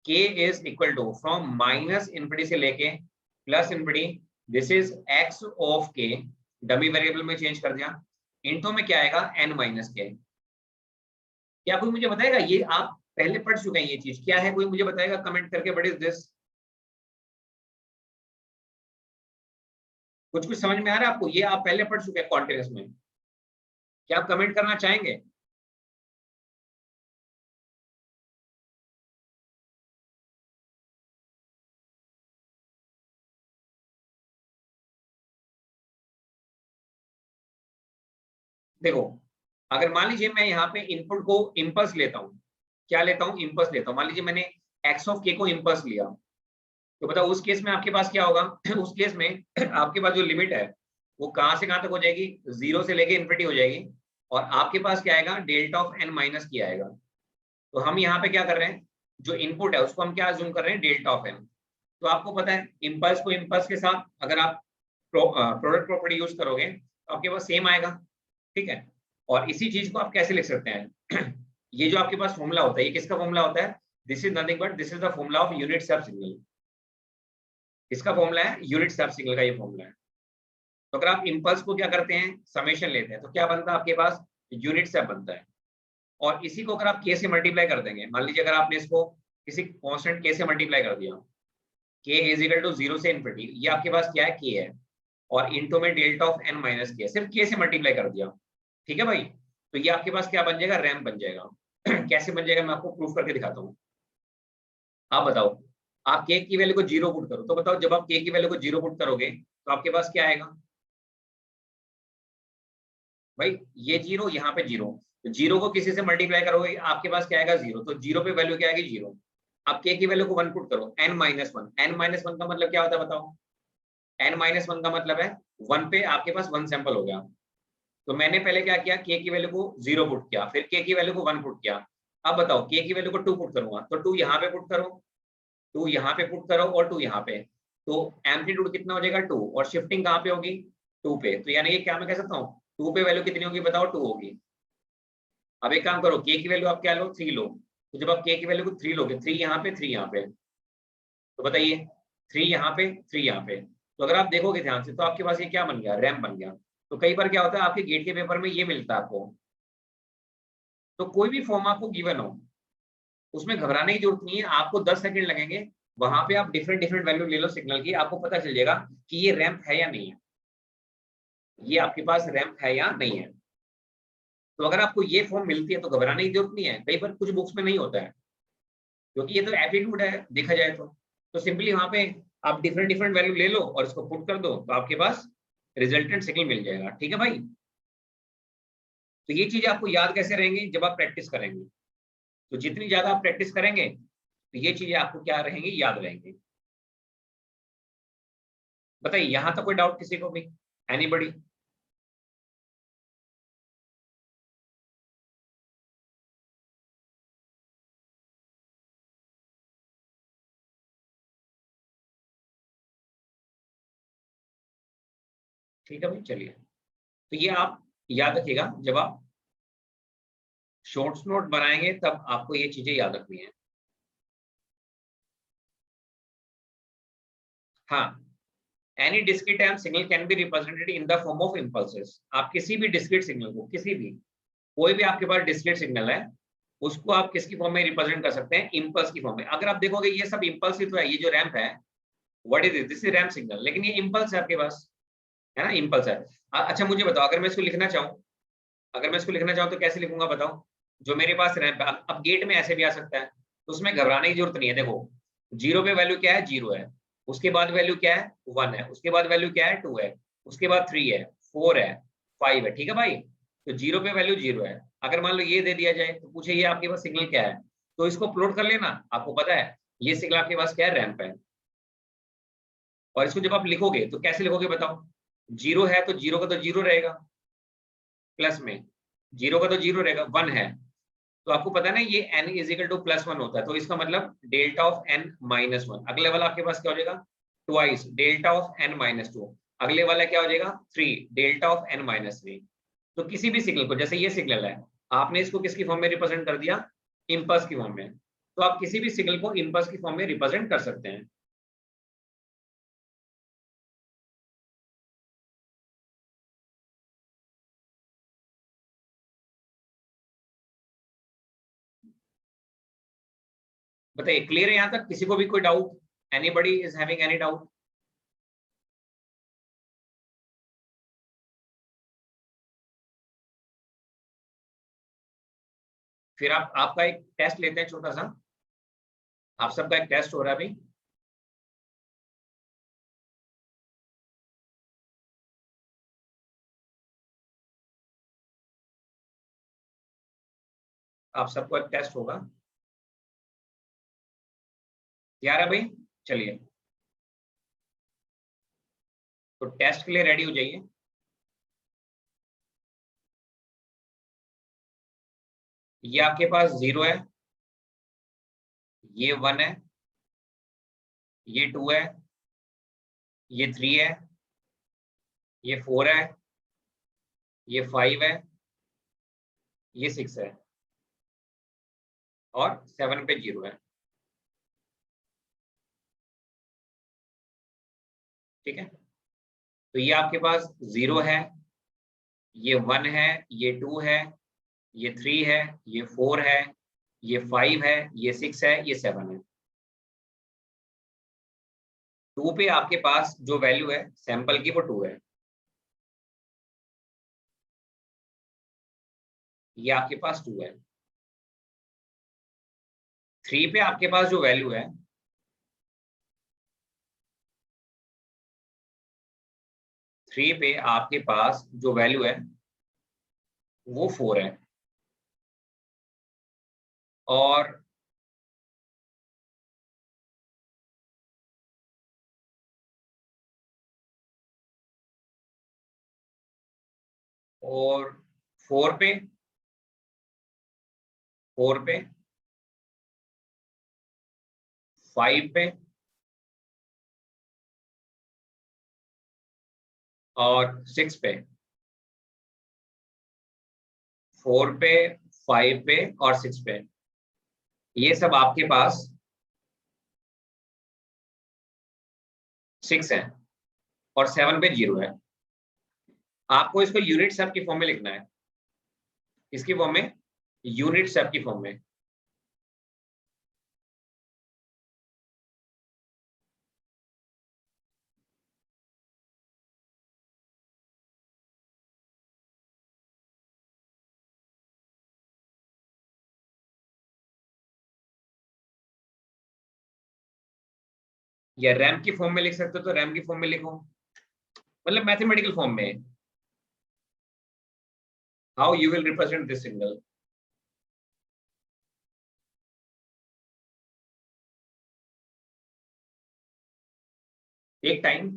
k is equal to from minus infinity से लेके plus infinity, this is x of k, dummy variable में चेंज कर दिया, इनटू में क्या आएगा, n माइनस के। क्या कोई मुझे बताएगा, ये आप पहले पढ़ चुके हैं, ये चीज क्या है, कोई मुझे बताएगा कमेंट करके, व्हाट इज दिस। कुछ कुछ समझ में आ रहा है आपको, ये आप पहले पढ़ चुके हैं कॉन्टिन्यूस में। क्या आप कमेंट करना चाहेंगे। देखो, अगर मान लीजिए मैं यहाँ पे इनपुट को इम्पल्स लेता हूँ, क्या लेता हूँ, इम्पल्स लेता हूँ। मान लीजिए मैंने एक्स ऑफ के को इम्पल्स लिया, तो बताओ उस केस में आपके पास क्या होगा उस केस में आपके पास जो लिमिट है वो कहां से कहां तक हो जाएगी, जीरो से लेके इन्फिनिटी हो जाएगी। और आपके पास क्या आएगा, डेल्टा ऑफ एन माइनस की आएगा। तो हम यहाँ पे क्या कर रहे हैं, जो इनपुट है उसको हम क्या अज्यूम कर रहे हैं, डेल्टा ऑफ एन। तो आपको पता है, इम्पल्स को इम्पल्स के साथ अगर आप प्रोडक्ट प्रॉपर्टी यूज करोगे तो आपके पास सेम आएगा, ठीक है। और इसी चीज को आप कैसे लिख सकते हैं ये जो आपके पास फॉर्मूला होता है, ये किसका फॉर्मूला होता है, this is nothing but this is the formula of unit step signal. इसका फॉर्मूला है यूनिट स्टेप सिग्नल का, ये फॉर्मूला है। तो अगर आप इंपल्स को क्या करते हैं, समेशन लेते हैं, तो क्या बनता है आपके पास, यूनिट स्टेप बनता है। और इसी को अगर आप के से मल्टीप्लाई कर देंगे, मान लीजिए अगर आपने इसको किसी कांस्टेंट के से मल्टीप्लाई कर दिया, के इज इक्वल टू जीरो से इन्फिनिटी, ये आपके पास क्या है, के है, और इनटू में डेल्टा ऑफ एन माइनस के, सिर्फ के से मल्टीप्लाई कर दिया, ठीक है भाई। तो ये आपके पास क्या बन जाएगा, रैम बन जाएगा कैसे बन जाएगा, मैं आपको प्रूफ करके दिखाता हूँ। आप बताओ, आप के की वैल्यू को जीरो पुट करो, तो बताओ जब आप के की वैल्यू को जीरो पुट करोगे तो आपके पास क्या आएगा भाई, ये जीरो, यहाँ पे जीरो, तो जीरो को किसी से मल्टीप्लाई करोगे आपके पास क्या आएगा, जीरो। तो जीरो पे वैल्यू क्या आएगी, जीरो। आप के की वैल्यू को वन पुट करो, n minus one. N minus one का मतलब क्या होता है बताओ, एन माइनस वन का मतलब है वन पे आपके पास वन सैंपल हो गया। तो मैंने पहले क्या किया, के की वैल्यू को जीरो पुट किया, फिर के की वैल्यू को वन पुट किया, अब बताओ के की वैल्यू को 2 पुट करूंगा तो 2 यहाँ पे पुट करो, 2 यहाँ पे पुट करो और 2 यहाँ पे, तो एम्पलीट्यूड कितना हो जाएगा 2, और शिफ्टिंग कहाँ पे होगी 2 पे, तो यानी कि क्या मैं कह सकता हूँ 2 पे वैल्यू कितनी होगी बताओ 2 होगी। अब एक काम करो के की वैल्यू आप क्या लो 3 लो, तो जब आप के की वैल्यू को 3 लोगे, 3 यहाँ पे 3 यहाँ पे, तो बताइए 3 यहाँ पे 3 यहाँ पे, तो अगर आप देखोगे ध्यान से तो आपके पास ये क्या बन गया रैम बन गया। तो कई बार क्या होता है आपके गेट के पेपर में ये मिलता है आपको, तो कोई भी फॉर्म आपको गिवन हो उसमें घबराने की जरूरत नहीं है, आपको 10 सेकंड लगेंगे, वहां पे आप डिफरेंट डिफरेंट वैल्यू ले लो सिग्नल की, आपको पता चल जाएगा कि ये रैंप है या नहीं है, ये आपके पास रैंप है या नहीं है। तो अगर आपको ये फॉर्म मिलती है तो घबराने की जरूरत नहीं है, कई बार कुछ बुक्स में नहीं होता है, क्योंकि ये तो एप्टीट्यूड है देखा जाए तो सिंपली वहां पे आप डिफरेंट डिफरेंट वैल्यू ले लो और इसको पुट कर दो तो आपके पास रिजल्टेंट सिग्नल मिल जाएगा। ठीक है भाई, तो ये चीज आपको याद कैसे रहेंगी जब आप प्रैक्टिस करेंगे, तो जितनी ज्यादा आप प्रैक्टिस करेंगे तो ये चीजें आपको क्या रहेंगी याद रहेंगी। बताइए यहां तक कोई डाउट किसी को भी, एनीबडी? ठीक है भाई चलिए, तो ये आप याद रखिएगा जब आप शॉर्ट्स नोट बनाएंगे तब आपको ये चीजें याद रखनी है। हाँ, any discrete time signal can be represented in the form of impulses. आप किसी भी डिस्क्रीट सिग्नल को, किसी भी कोई भी आपके पास डिस्क्रीट सिग्नल है उसको आप किसकी फॉर्म में रिप्रेजेंट कर सकते हैं, इम्पल्स की फॉर्म में। अगर आप देखोगे ये सब इम्पल्स ही तो है, ये जो रैंप है what is this is ramp signal, लेकिन ये इम्पल्स है आपके पास, है ना, इम्पल्स है। अच्छा मुझे बताओ अगर मैं इसको लिखना चाहूँ, अगर मैं इसको लिखना चाहूँ तो कैसे लिखूंगा बताओ, जो मेरे पास रैंप है, अब गेट में ऐसे भी आ सकता है, तो उसमें घबराने की जरूरत नहीं है। देखो जीरो पे वैल्यू क्या है, जीरो है, उसके बाद वैल्यू क्या है, वन है, उसके बाद वैल्यू क्या है, टू है, उसके बाद थ्री है, फोर है, फाइव है। ठीक है भाई, तो जीरो पे वैल्यू जीरो है। अगर मान लो ये दे दिया जाए तो पूछे ये आपके पास सिग्नल क्या है, तो इसको प्लॉट कर लेना, आपको पता है ये सिग्नल आपके पास क्या है, रैंप है। और इसको जब आप लिखोगे तो कैसे लिखोगे बताओ, जीरो है तो जीरो का तो जीरो रहेगा, प्लस में जीरो का तो जीरो रहेगा, वन है तो आपको पता है ना ये n is equal two plus one होता है, तो इसका मतलब delta of n minus one. अगले वाला आपके पास क्या हो जाएगा, twice delta of n minus two. अगले वाला क्या हो जाएगा, three delta of n minus three. तो किसी भी सिग्नल को, जैसे ये सिग्नल है, आपने इसको किसकी फॉर्म में रिप्रेजेंट कर दिया, इम्पल्स की फॉर्म में, तो आप किसी भी सिग्नल को इम्पल्स की फॉर्म में रिप्रेजेंट कर सकते हैं। बताइए क्लियर है यहाँ तक, किसी को भी कोई doubt, anybody is having any doubt? फिर आप आपका एक टेस्ट लेते हैं छोटा सा, आप सबका एक टेस्ट हो रहा है अभी। आप सबको एक टेस्ट होगा, तैयार है भाई? चलिए, तो टेस्ट के लिए रेडी हो जाइए। ये आपके पास जीरो है, ये वन है, ये टू है, ये थ्री है, ये फोर है, ये फाइव है, ये सिक्स है, और सेवन पे जीरो है। ठीक है, तो ये आपके पास जीरो है, ये वन है, ये टू है, ये थ्री है, ये फोर है, ये फाइव है, ये सिक्स है, ये सेवन है। टू पे आपके पास जो वैल्यू है सैंपल की वो टू है, ये आपके पास टू है। थ्री पे आपके पास जो वैल्यू है, थ्री पे आपके पास जो वैल्यू है वो फोर है। और और फोर पे 4 पे, 5 पे और 6 पे। 4 पे, 5 पे और 6 पे, ये सब आपके पास 6 है और 7 पे 0 है। आपको इसको यूनिट स्टेप की फॉर्म में लिखना है, इसकी फॉर्म में, यूनिट स्टेप की फॉर्म में। या रैम की फॉर्म में लिख सकते हो तो रैम की फॉर्म में लिखो, मतलब मैथमेटिकल फॉर्म में, how you will represent this signal. एक टाइम,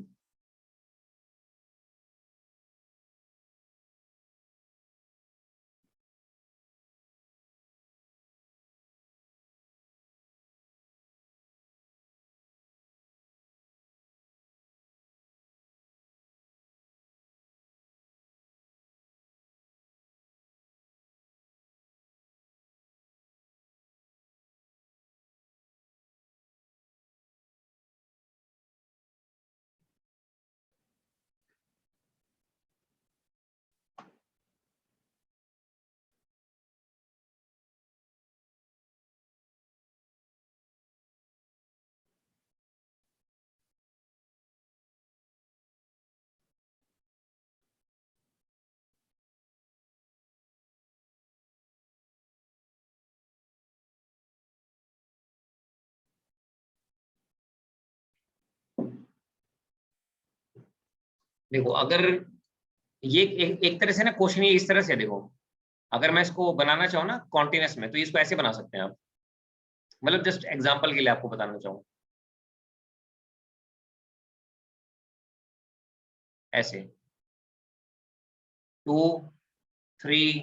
देखो अगर ये एक तरह से ना क्वेश्चन, ये इस तरह से देखो, अगर मैं इसको बनाना चाहूँ ना कॉन्टिन्यूस में, तो इसको ऐसे बना सकते हैं आप, मतलब जस्ट एग्जांपल के लिए आपको बताना चाहूँ, ऐसे 2 3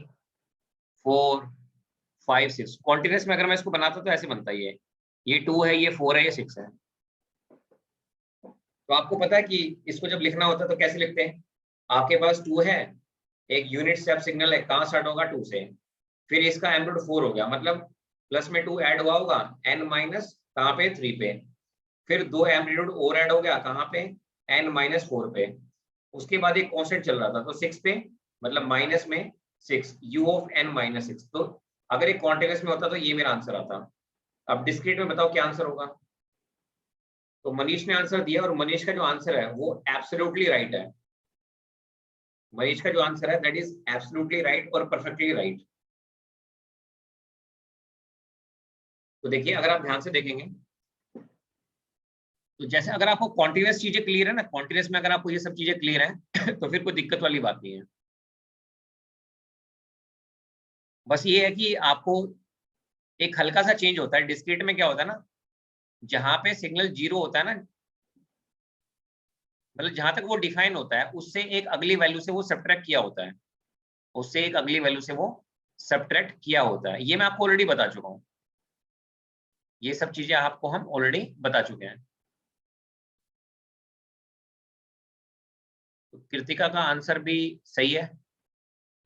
4 5 6 कॉन्टिन्यूस में अगर मैं इसको बनाता तो ऐसे बनता है, ये 2 है, ये 4 है, ये 6 है। तो आपको पता है कि इसको जब लिखना होता है तो कैसे लिखते हैं, आपके पास 2 है, एक यूनिट स्टेप सिग्नल है, कहाँ स्टार्ट होगा 2 से, फिर इसका एम्पलीट्यूड 4 हो गया, मतलब प्लस में 2 ऐड हुआ होगा n माइनस कहाँ पे 3 पे, फिर 2 एम्पलीट्यूड और ऐड हो गया कहाँ पे n माइनस 4 पे, उसके बाद एक कांस्टेंट चल रहा था तो 6 पे, मतलब माइनस में 6 u ऑफ n माइनस 6। तो अगर एक कॉन्टिन्यूस में होता तो ये मेरा आंसर आता। अब डिस्क्रीट में बताओ क्या आंसर होगा। तो मनीष ने आंसर दिया और मनीष का जो आंसर है वो एब्सोल्युटली राइट है। मनीष का जो आंसर है दैट इज एब्सोल्युटली राइट और परफेक्टली राइट। तो देखिए अगर आप ध्यान से देखेंगे तो जैसे अगर आपको कॉन्टिन्यूस चीजें क्लियर है ना, कॉन्टिन्यूस में अगर आपको ये सब चीजें क्लियर है तो फिर कोई दिक्कत वाली बात नहीं है। बस ये है कि आपको एक हल्का सा चेंज होता है। डिस्क्रीट में क्या होता है ना, जहां पे सिग्नल जीरो होता है ना, मतलब जहां तक वो डिफाइन होता है उससे एक अगली वैल्यू से वो सब्ट्रैक्ट किया होता है, उससे एक अगली वैल्यू से वो सब्ट्रैक्ट किया होता है। ये मैं आपको ऑलरेडी बता चुका हूँ, ये सब चीजें आपको हम ऑलरेडी बता चुके हैं। तो कृतिका का आंसर भी सही है,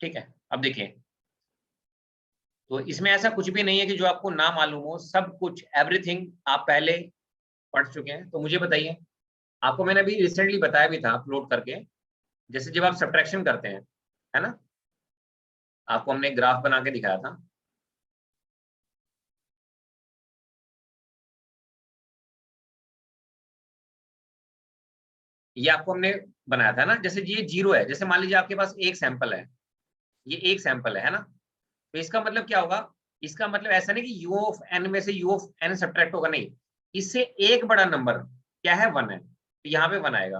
ठीक है। अब देखिए, तो इसमें ऐसा कुछ भी नहीं है कि जो आपको ना मालूम हो, सब कुछ एवरीथिंग आप पहले पढ़ चुके हैं। तो मुझे बताइए, आपको मैंने अभी रिसेंटली बताया भी था अपलोड करके, जैसे जब आप सब्ट्रैक्शन करते हैं, है ना, आपको हमने ग्राफ बना के दिखाया था। ये आपको हमने बनाया था ना, जैसे ये जीरो है, जैसे मान लीजिए आपके पास एक सैंपल है, ये एक सैंपल है ना, तो इसका मतलब क्या होगा, इसका मतलब ऐसा नहीं कि u ऑफ n में से u ऑफ n सब्ट्रैक्ट होगा, नहीं, इससे एक बड़ा नंबर क्या है, 1 है, तो यहाँ पे 1 आएगा।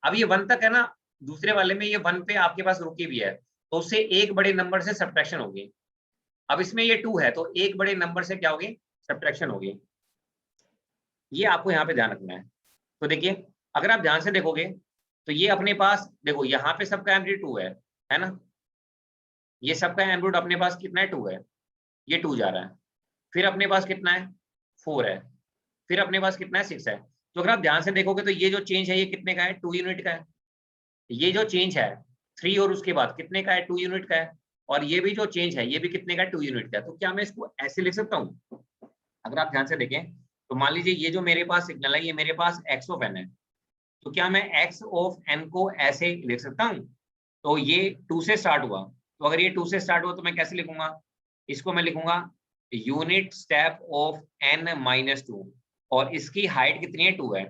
अब ये 1 तक है ना, दूसरे वाले में ये 1 पे आपके पास रुकी भी है, तो उससे एक बड़े नंबर से सब्ट्रैक्शन होगी। अब इसमें ये 2 है तो एक बड़े नंबर से क्या होगी, सब्ट्रैक्शन होगी। ये आपको यहाँ पे ध्यान रखना है। तो देखिए अगर आप ध्यान से देखोगे तो ये अपने पास देखो, यहाँ पे सबका एम्पलीट्यूड 2 है ना, ये सबका एम्पलीट्यूड अपने पास कितना है, 2 है। ये 2 जा रहा है, फिर अपने पास कितना है 4 है, फिर अपने पास कितना है 6 है। तो अगर आप ध्यान से देखोगे तो ये जो चेंज है ये कितने का है 2 यूनिट का है। ये जो चेंज है 3 और उसके बाद कितने का है 2 यूनिट का है, और ये भी जो चेंज है ये भी कितने का 2 यूनिट का है। तो क्या मैं इसको ऐसे लिख सकता हूँ? अगर आप ध्यान से देखें तो मान लीजिए ये जो मेरे पास सिग्नल है ये मेरे पास x ऑफ n है, तो क्या मैं x ऑफ n को ऐसे लिख सकता हूँ? तो ये 2 से स्टार्ट हुआ, तो अगर ये 2 से स्टार्ट हुआ तो मैं कैसे लिखूंगा? इसको मैं लिखूंगा यूनिट स्टेप ऑफ n-2, और इसकी हाइट कितनी है 2 है।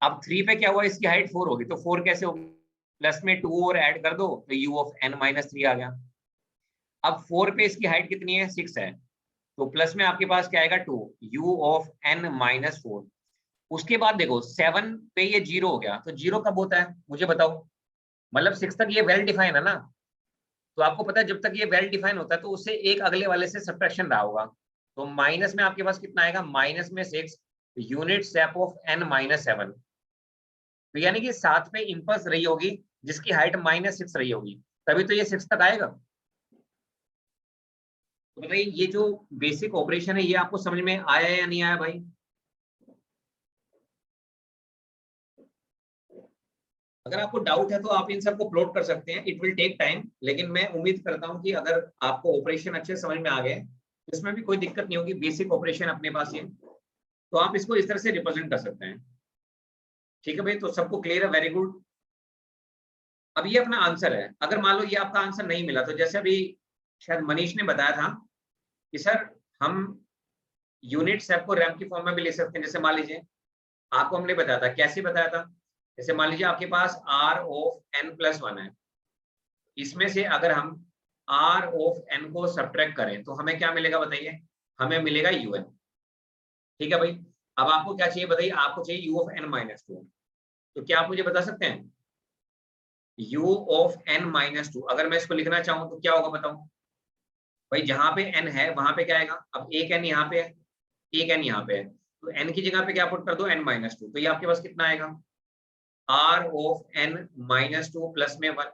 अब 3 पे क्या हुआ, इसकी हाइट 4 होगी, तो 4 कैसे होगी? प्लस में 2 और ऐड कर दो तो u ऑफ n-3 आ गया। अब 4 पे इसकी हाइट कितनी है 6 है, तो प्लस में आपके पास क्या आएगा 2 u ऑफ n-4। उसके बाद देखो 7 पे ये 0 हो गया, तो 0 कब होता है मुझे बताओ? मतलब 6 तक ये वेल डिफाइन है ना, तो आपको पता है जब तक ये वेल डिफाइन होता है तो उससे एक अगले वाले से सब्ट्रैक्शन रहा होगा। तो माइनस में आपके पास कितना आएगा, माइनस में 6 यूनिट स्टेप ऑफ n-7। तो यानी कि 7 पे इंपल्स रही होगी जिसकी हाइट -6 रही होगी, तभी तो ये 6 तक आएगा। तो बताइए ये जो बेसिक ऑपरेशन है ये आपको समझ में आया या नहीं आया भाई? अगर आपको डाउट है तो आप इन सबको प्लॉट कर सकते हैं, इट विल टेक टाइम, लेकिन मैं उम्मीद करता हूं कि अगर आपको ऑपरेशन अच्छे समझ में आ गए तो इसमें भी कोई दिक्कत नहीं होगी। बेसिक ऑपरेशन अपने पास है तो आप इसको इस तरह से रिप्रेजेंट कर सकते हैं। ठीक है भाई, तो सबको क्लियर है? Very good. अब ये अपना आंसर है। अगर मान लो ये आपका आंसर नहीं मिला तो जैसे अभी शायद मनीष ने बताया था कि सर हम यूनिट स्टेप को रैंप की फॉर्म में भी ले सकते हैं। जैसे मान लीजिए आपको हमने बताया था, कैसे बताया था? जैसे मान लीजिए आपके पास r ऑफ n+1 है, इसमें से अगर हम r ऑफ n को सब्ट्रैक्ट करें तो हमें क्या मिलेगा बताइए? हमें मिलेगा un। ठीक है भाई, अब आपको क्या चाहिए बताइए? आपको चाहिए u ऑफ n-2। तो क्या आप मुझे बता सकते हैं u ऑफ n-2? अगर मैं इसको लिखना चाहूं तो क्या होगा बताओ भाई? जहां पे n है वहां पे क्या आएगा? अब एक n यहाँ पे है, एक n यहाँ पे है, तो n की जगह पे क्या पुट कर दो n-2, तो ये आपके पास कितना आएगा? r ऑफ n-2 प्लस में 1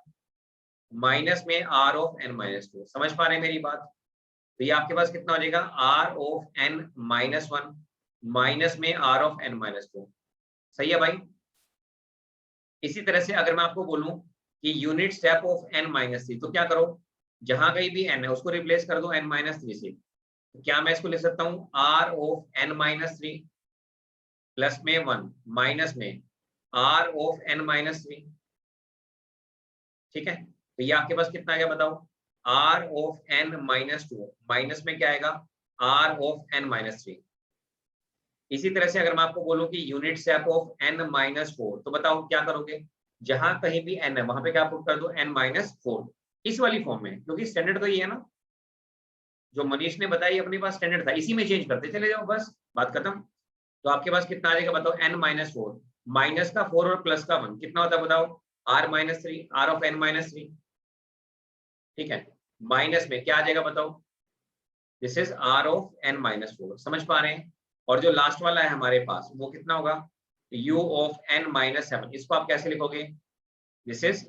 माइनस में r ऑफ n-2। समझ पा रहे हैं मेरी बात? तो ये आपके पास कितना हो जाएगा? r ऑफ n-1 माइनस में r ऑफ n-2। सही है भाई? इसी तरह से अगर मैं आपको बोलूं कि यूनिट स्टेप ऑफ n-3, तो क्या करो? जहां कहीं भी n है उसको रिप्लेस कर दो n-3 से। तो क्या मैं इसको लिख सकता हूं r ऑफ n-3 प्लस में 1 माइनस में r ऑफ n-3। ठीक है, तो ये आपके पास कितना आ गया बताओ? r ऑफ n-2 माइनस में क्या आएगा? r of n-3। इसी तरह से अगर मैं आपको बोलूं कि यूनिट स्टेप ऑफ n-4, तो बताओ क्या करोगे? जहां कहीं भी n है वहां पे क्या पुट कर दो n-4, इस वाली फॉर्म में, क्योंकि स्टैंडर्ड तो ये है ना, जो मनीष ने बताया अपने पास स्टैंडर्ड था, इसी में चेंज करते चले जाओ, बस बात खत्म। तो आपके पास कितना आ जाएगा बताओ? n-4 माइनस का 4 और प्लस का 1 कितना होता है बताओ? r-3, r of n-3। ठीक है, माइनस में क्या आ जाएगा बताओ? This is r of n-4। समझ पा रहे हैं? और जो लास्ट वाला है हमारे पास वो कितना होगा? u of n-7। इसको आप कैसे लिखोगे? दिस इज,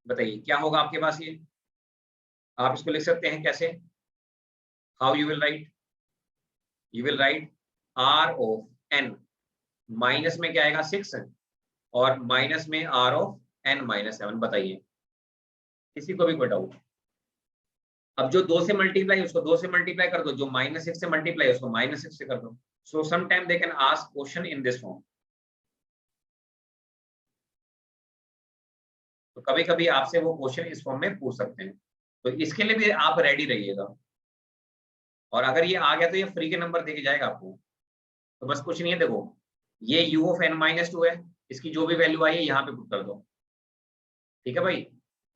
बताइए क्या होगा आपके पास? ये आप इसको लिख सकते हैं कैसे? How you will write? You will write r of n, minus में क्या आएगा 6 और माइनस में r ऑफ n-7। बताइए किसी को भी कोई डाउट? अब जो 2 से मल्टीप्लाई उसको 2 से मल्टीप्लाई कर दो, जो -6 से मल्टीप्लाई उसको -6 से कर दो। So some time they can ask question in this form. तो कभी कभी आपसे वो क्वेश्चन इस फॉर्म में पूछ सकते हैं, तो इसके लिए भी आप रेडी रहिएगा। और अगर ये आ गया तो ये फ्री के नंबर देके जाएगा आपको। तो बस कुछ नहीं है, देखो ये u ऑफ n-2 है, इसकी जो भी वैल्यू आई है यहाँ पे पुट कर दो। ठीक है भाई,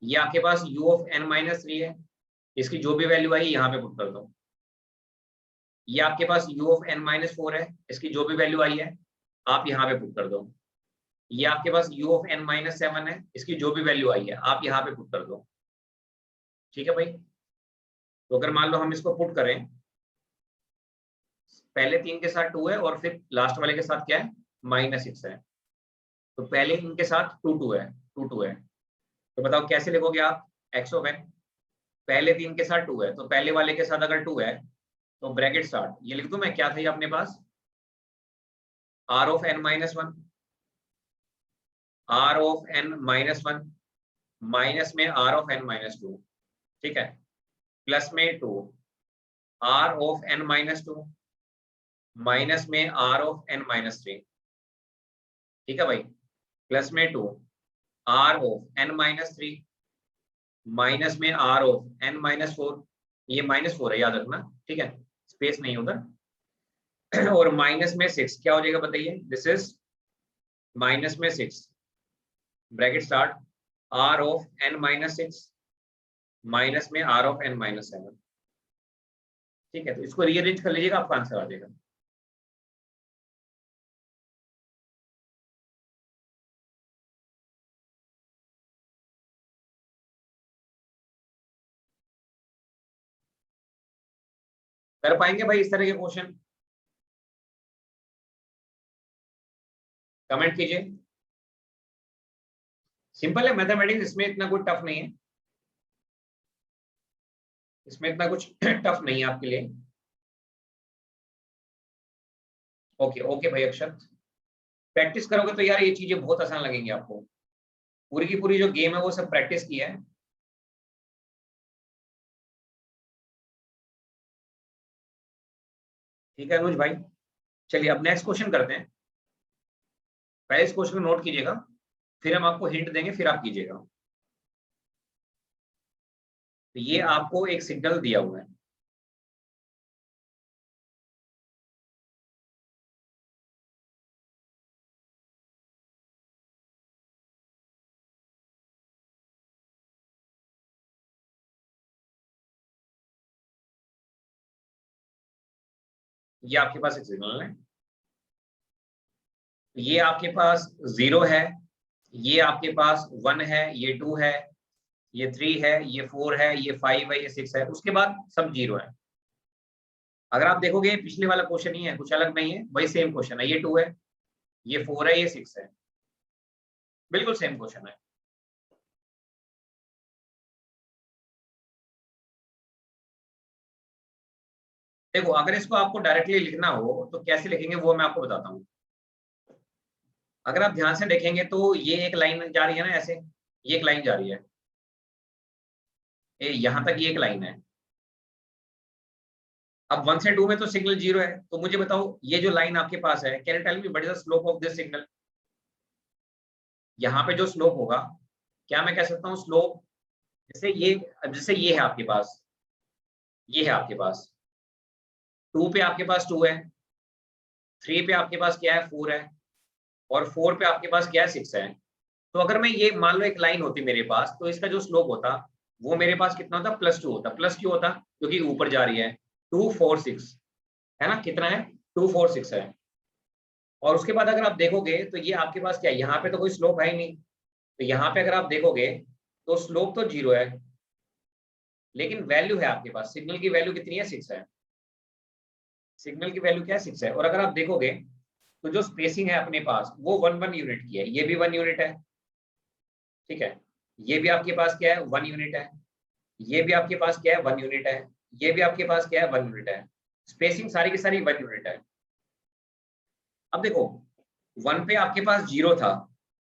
ये आपके पास u ऑफ n-3 है, इसकी जो भी वैल्यू आई यहाँ पे पुट कर दो। ये आपके पास u ऑफ n-4 है, इसकी जो भी वैल्यू आई है आप यहाँ पे पुट कर दो। ये आपके पास u ऑफ n-7 है, इसकी जो भी वैल्यू आई है आप यहाँ पे पुट कर दो। ठीक है भाई, तो अगर मान लो हम इसको पुट करें, पहले 3 के साथ 2 है और फिर लास्ट वाले के साथ क्या है? -6 है। तो पहले इनके साथ 2 2 है, 2 2 है। तो बताओ कैसे लिखोगे आप x ऑफ n? पहले 3 के साथ 2 है, तो पहले वाले के साथ अगर 2 है तो ब्रैकेट स्टार्ट, ये लिख दूं मैं, क्या था ये अपने पास, r of n minus 1, r of n minus 1 minus में r ऑफ n माइनस 2, ठीक है, प्लस में 2 r of n minus 2 minus में r ऑफ n माइनस 3, ठीक है भाई, प्लस में 2 r of n minus 3 minus में r ऑफ n माइनस 4, ये माइनस 4 है याद रखना, ठीक है, स्पेस नहीं उधर और माइनस में 6, क्या हो जाएगा बताइए, दिस इज माइनस में 6 bracket start r of n minus 6 minus में r ऑफ n माइनस 7, ठीक है, तो इसको रीअरेंज कर लीजिएगा, आपका आंसर आ जाएगा। कर पाएंगे भाई इस तरह के क्वेश्चन, कमेंट कीजिए। सिंपल है मैथमेटिक्स, इसमें इतना कुछ टफ नहीं है, इसमें इतना कुछ टफ नहीं है आपके लिए। ओके ओके भाई अक्षत, प्रैक्टिस करोगे तो यार ये चीजें बहुत आसान लगेंगी आपको, पूरी की पूरी जो गेम है वो सब प्रैक्टिस की है। ठीक है अनुज भाई, चलिए अब नेक्स्ट क्वेश्चन करते हैं। पहले इस क्वेश्चन को नोट कीजिएगा, फिर हम आपको हिंट देंगे, फिर आप कीजिएगा। तो ये आपको एक सिग्नल दिया हुआ है, ये आपके पास एक सिग्नल है, ये आपके पास 0 है, ये आपके पास 1 है, ये 2 है, ये 3 है, ये 4 है, ये 5 है, ये 6 है, उसके बाद सब 0 है। अगर आप देखोगे पिछले वाला क्वेश्चन ही है, कुछ अलग नहीं है, वही सेम क्वेश्चन है, ये 2 है, ये 4 है, ये 6 है, बिल्कुल सेम क्वेश्चन है। देखो अगर इसको आपको डायरेक्टली लिखना हो तो कैसे लिखेंगे वो मैं आपको बताता हूँ। अगर आप ध्यान से देखेंगे तो ये एक लाइन जा रही है ना ऐसे, ये एक लाइन जा रही है, ये यहाँ तक ये एक लाइन है। अब 1 से 2 में तो सिग्नल 0 है, तो मुझे बताओ ये जो लाइन आपके पास है, can you tell me what is the slope of this signal. यहाँ पे जो स्लोप होगा, क्या मैं कह सकता हूँ स्लोप, जैसे ये है आपके पास, ये है आपके पास 2 पे आपके पास 2 है, 3 पे आपके पास क्या है 4 है, और 4 पे आपके पास क्या है 6 है। तो अगर मैं ये मान लो एक लाइन होती मेरे पास, तो इसका जो स्लोप होता वो मेरे पास कितना होता, +2 होता। प्लस क्यों होता, क्योंकि ऊपर जा रही है, 2 4 6 है ना, कितना है 2 4 6 है। और उसके बाद अगर आप देखोगे तो ये आपके पास क्या है, यहाँ पे तो कोई स्लोप है ही नहीं, तो यहाँ पे अगर आप देखोगे तो स्लोप तो 0 है, लेकिन वैल्यू है आपके पास, सिग्नल की वैल्यू कितनी है 6 है, सिग्नल की वैल्यू क्या है 6 है। और अगर आप देखोगे तो जो स्पेसिंग है अपने पास वो 1 यूनिट की है, ये भी 1 यूनिट है, ठीक है, ये भी आपके पास क्या है 1 यूनिट है, ये भी आपके पास क्या है 1 यूनिट है, ये भी आपके पास क्या है 1 यूनिट है, स्पेसिंग सारी की सारी 1 यूनिट है। अब देखो 1 पे आपके पास 0 था,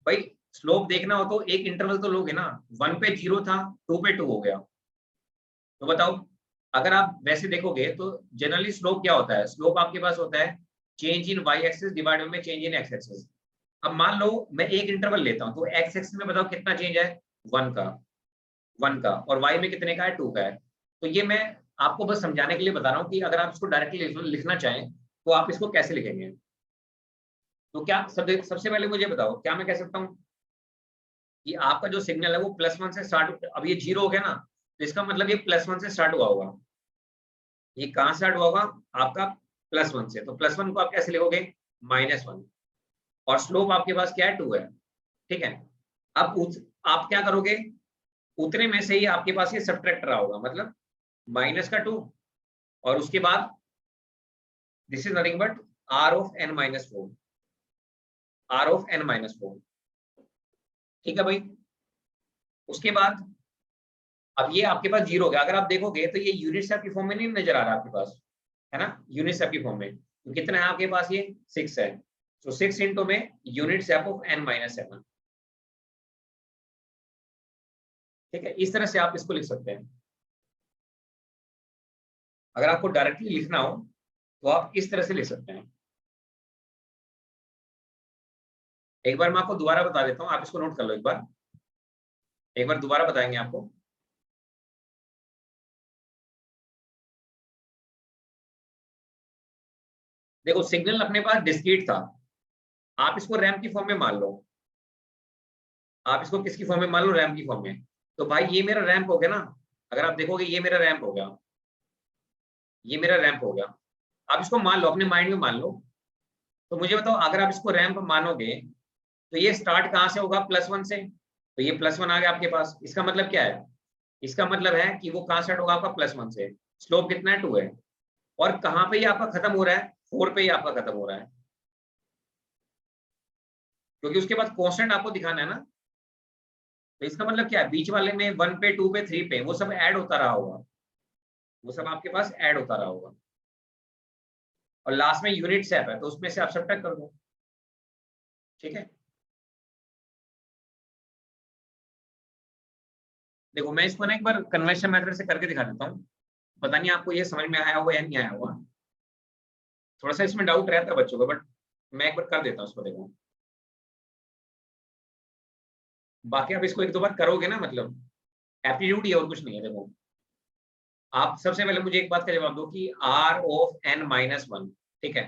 भाई स्लोप देखना हो तो एक इंटरवल तो लोगे ना, 1 पे 0 था, 2 पे 2 हो गया, तो बताओ अगर आप वैसे देखोगे तो जनरली स्लोप क्या होता है, स्लोप आपके पास होता है change in y axis divided में चेंज इन एक्स एक्सिस। अब मान लो मैं एक इंटरवल लेता हूं, तो एक्स एक्सिस में बताओ कितना चेंज है 1 का, 1 का, और वाई में कितने का है 2 का है। तो ये मैं आपको बस समझाने के लिए बता रहा हूँ कि अगर आप इसको डायरेक्टली लिखना चाहें तो आप इसको कैसे लिखेंगे। तो क्या सबसे पहले मुझे बताओ, क्या मैं कह सकता हूँ कि आपका जो सिग्नल है वो +1 से स्टार्ट, अब ये 0 हो गया ना, तो इसका मतलब ये +1 से स्टार्ट हुआ होगा। ये कहाँ स्टार्ट हुआ होगा, आपका +1 से, तो +1 को आप कैसे लिखोगे -1, और स्लोप आपके पास क्या है 2 है, ठीक है। अब आप क्या करोगे, उतने में से ही आपके पास ये सब्ट्रैक्ट रहा होगा, मतलब -2, और उसके बाद this is nothing but r of n minus 4, r of n minus 4, ठीक है भाई। उसके बाद अब ये आपके पास 0 हो गया। अगर आप देखोगे तो ये यूनिट स्टेप की फॉर्म में नहीं नजर आ रहा आपके पास, है ना, यूनिट स्टेप की फॉर्म में। तो कितना है आपके पास, ये 6 है। तो 6 इंटू में यूनिट स्टेप ऑफ n-7। ठीक है, इस तरह से आप इसको लिख सकते हैं। अगर आपको डायरेक्टली लिखना हो तो आप इस तरह से लिख सकते हैं। एक बार मैं आपको दोबारा बता देता हूँ, आप इसको नोट कर लो एक बार दोबारा बताएंगे आपको। देखो सिग्नल अपने पास डिस्क्रीट था, आप इसको रैम की फॉर्म में मान लो। आप इसको किसकी फॉर्म में मान लो, रैम की फॉर्म में। तो भाई ये मेरा रैम्प हो गया ना, अगर आप देखोगे ये मेरा रैम्प हो गया, ये मेरा रैम्प हो गया। आप इसको मान लो, अपने माइंड में मान लो। तो मुझे बताओ, अगर आप इसको रैम्प मानोगे तो ये स्टार्ट कहाँ से होगा, +1 से। तो ये +1 आ गया आपके पास। इसका मतलब क्या है, इसका मतलब है कि वो कहाँ स्टार्ट होगा आपका, +1 से। स्लोप कितना है, 2 है। और कहाँ पे ये आपका खत्म हो रहा है, 4 पे ही आपका खत्म हो रहा है, क्योंकि उसके बाद कांस्टेंट आपको दिखाना है ना। तो इसका मतलब क्या है, बीच वाले में 1 पे, 2 पे, 3 पे वो सब ऐड होता रहा होगा, वो सब आपके पास ऐड होता रहा होगा। और लास्ट में यूनिट स्टेप है तो उसमें से आप सब्ट्रैक्ट कर दो। ठीक है, देखो मैं इसको ना एक बार कन्वेंशन मेथड से करके दिखा देता हूँ। पता नहीं आपको ये समझ में आया होगा या नहीं आया होगा, थोड़ा सा इसमें डाउट रहता है बच्चों को, बट मैं एक बार कर देता हूँ इसको। देखो बाकी आप इसको एक दो बार करोगे ना, मतलब एप्टीट्यूड ही है और कुछ नहीं है। देखो आप सबसे पहले मुझे एक बात का जवाब दो कि R(n-1), ठीक है,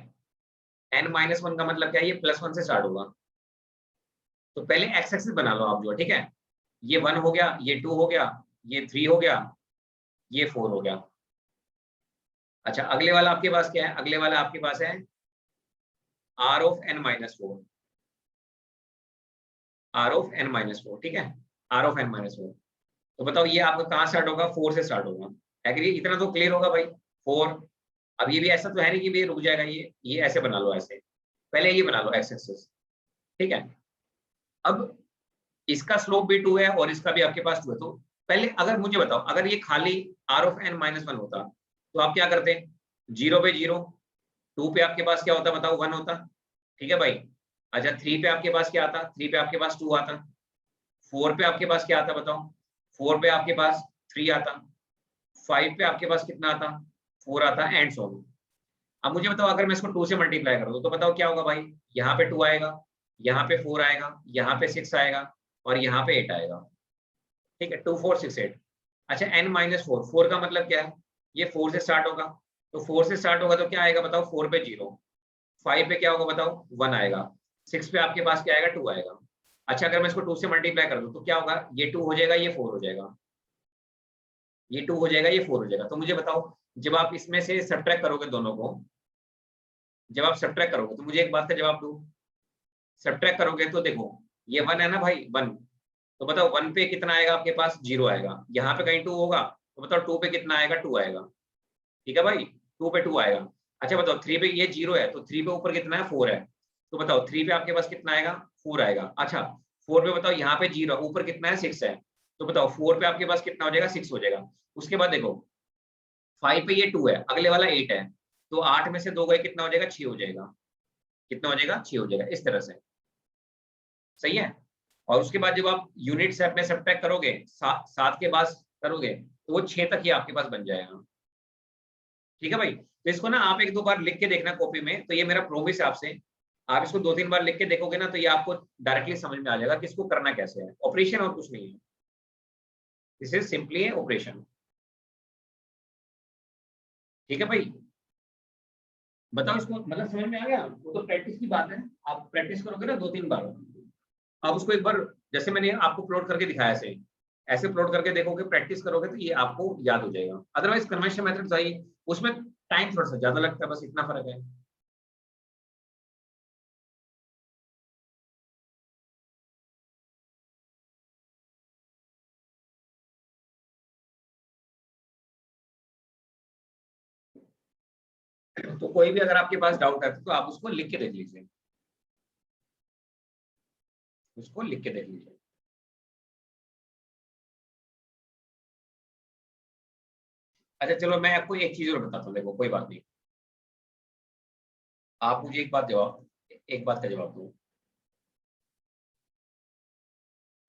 n-1 का मतलब क्या है, ये +1 से स्टार्ट होगा। तो पहले एक्स एक्सिस बना लो आप, जो ठीक है, ये 1 हो गया, ये 2 हो गया, ये 3 हो गया, ये 4 हो गया। अच्छा अगले वाला आपके पास क्या है, अगले वाला आपके पास है R(n-4), R(n-4), ठीक है, R(n-4). तो बताओ ये आपका कहाँ स्टार्ट होगा, 4 से स्टार्ट होगा। एग्री, इतना तो क्लियर होगा भाई, 4। अब ये भी ऐसा तो है नहीं कि ये रुक जाएगा, ये ऐसे बना लो, ऐसे पहले ये बना लो एक्स एक्सिस। ठीक है, अब इसका स्लोप भी 2 है और इसका भी आपके पास 2 है। तो पहले अगर मुझे बताओ, अगर ये खाली R(n-1) होता तो आप क्या करते, 0 पे 0, 2 पे आपके पास क्या होता बताओ, 1 होता। ठीक है भाई। अच्छा 3 पे आपके पास क्या आता, 3 पे आपके पास 2 आता। 4 पे आपके पास क्या आता बताओ, 4 पे आपके पास 3 आता। 5 पे आपके पास कितना आता, 4 आता, एंड सो ऑन। अब मुझे बताओ, अगर मैं इसको 2 से मल्टीप्लाई कर दूं तो बताओ क्या होगा भाई, यहाँ पे 2 आएगा, यहाँ पे 4 आएगा, यहाँ पे 6 आएगा और यहाँ पे 8 आएगा। ठीक है, 2 4 6 8। अच्छा n-4, 4 का मतलब क्या है, ये 4 से स्टार्ट होगा। तो 4 से स्टार्ट होगा तो क्या आएगा बताओ, 4 पे 0, 5 पे क्या होगा बताओ, 1 आएगा, 6 पे आपके पास क्या आएगा, 2 आएगा। अच्छा अगर मैं इसको 2 से मल्टीप्लाई कर दूं तो क्या होगा, ये 2 हो जाएगा, ये 4 हो जाएगा, ये 2 हो जाएगा, ये 4 हो जाएगा। तो मुझे बताओ, जब आप इसमें से सब्ट्रैक्ट करोगे दोनों को, जब आप सब्ट्रैक्ट करोगे तो मुझे एक बात का जवाब दो, सब्ट्रैक्ट करोगे तो देखो ये 1 है ना भाई, 1। तो बताओ 1 पे कितना आएगा आपके पास, 0 आएगा। यहाँ पे कहीं 2 होगा तो बताओ 2 पे कितना आएगा, 2 आएगा। ठीक है भाई, 2 पे 2 आएगा। अच्छा बताओ 3 पे ये 0 है तो 3 पे ऊपर कितना है, 4 है। तो बताओ 3 पे आपके पास कितना आएगा, 4 आएगा। अच्छा 4 पे बताओ यहाँ पे 0, ऊपर कितना है, 6 है। तो बताओ 4 पे आपके पास कितना हो जाएगा, 6 हो जाएगा। उसके बाद देखो 5 पे ये 2 है, अगले वाला 8 है। तो 8 में से 2 गए, कितना हो जाएगा, 6 हो जाएगा। कितना हो जाएगा, 6 हो जाएगा, इस तरह से। सही है। और उसके बाद जब आप यूनिट से अपने सब्ट्रैक्ट करोगे, 7 के बाद करोगे तो वो 6 तक ही आपके पास बन जाएगा। ठीक है भाई, तो इसको ना आप एक दो बार लिख के देखना कॉपी में, तो ये मेरा प्रोमिस है आपसे। आप इसको 2-3 बार लिख के देखोगे ना तो ये आपको डायरेक्टली समझ में आ जाएगा कि इसको करना कैसे है। ऑपरेशन और कुछ नहीं है, दिस इज सिंपली ऑपरेशन। ठीक है भाई, बताओ इसको मतलब समझ में आ गया। वो तो प्रैक्टिस की बात है, आप प्रैक्टिस करोगे ना 2-3 बार, आप उसको एक बार जैसे मैंने आपको प्लॉट करके दिखाया ऐसे, ऐसे प्लॉट करके देखोगे, प्रैक्टिस करोगे तो ये आपको याद हो जाएगा। अदरवाइज कन्वेंशन मेथड सही, उसमें टाइम थोड़ा सा ज्यादा लगता है, बस इतना फर्क है। तो कोई भी अगर आपके पास डाउट है तो आप उसको लिख के देख लीजिए, उसको लिख के देख लीजिए। अच्छा चलो मैं आपको एक चीज और बताता हूँ, देखो कोई बात नहीं, आप मुझे एक बात का जवाब दो।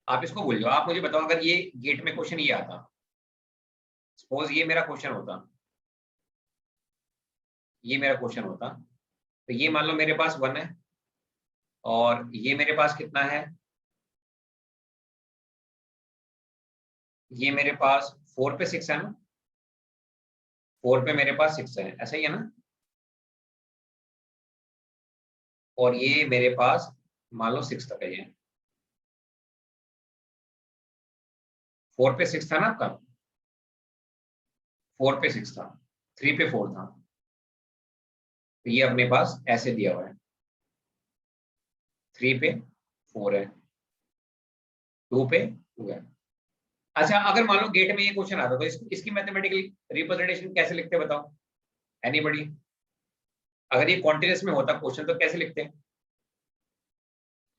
आप इसको भूल जाओ, आप मुझे बताओ अगर ये गेट में क्वेश्चन ये आता, सपोज ये मेरा क्वेश्चन होता, ये मेरा क्वेश्चन होता, तो ये मान लो मेरे पास 1 है और ये मेरे पास कितना है, ये मेरे पास 4 पे 6 है ना, 4 पे मेरे पास 6 है, ऐसा ही है ना, और ये मेरे पास मान लो 6 तक है, ये 4 पे 6 था ना आपका, 4 पे 6 था, 3 पे 4 था, तो ये अपने पास ऐसे दिया हुआ है, 3 पे 4 है, 2 पे 2 है। अच्छा अगर मान लो गेट में ये क्वेश्चन आता तो इसकी मैथमेटिकल रिप्रेजेंटेशन कैसे लिखते बताओ, एनीबॉडी? अगर ये कॉन्टिन्यूअस में होता क्वेश्चन तो कैसे लिखते हैं,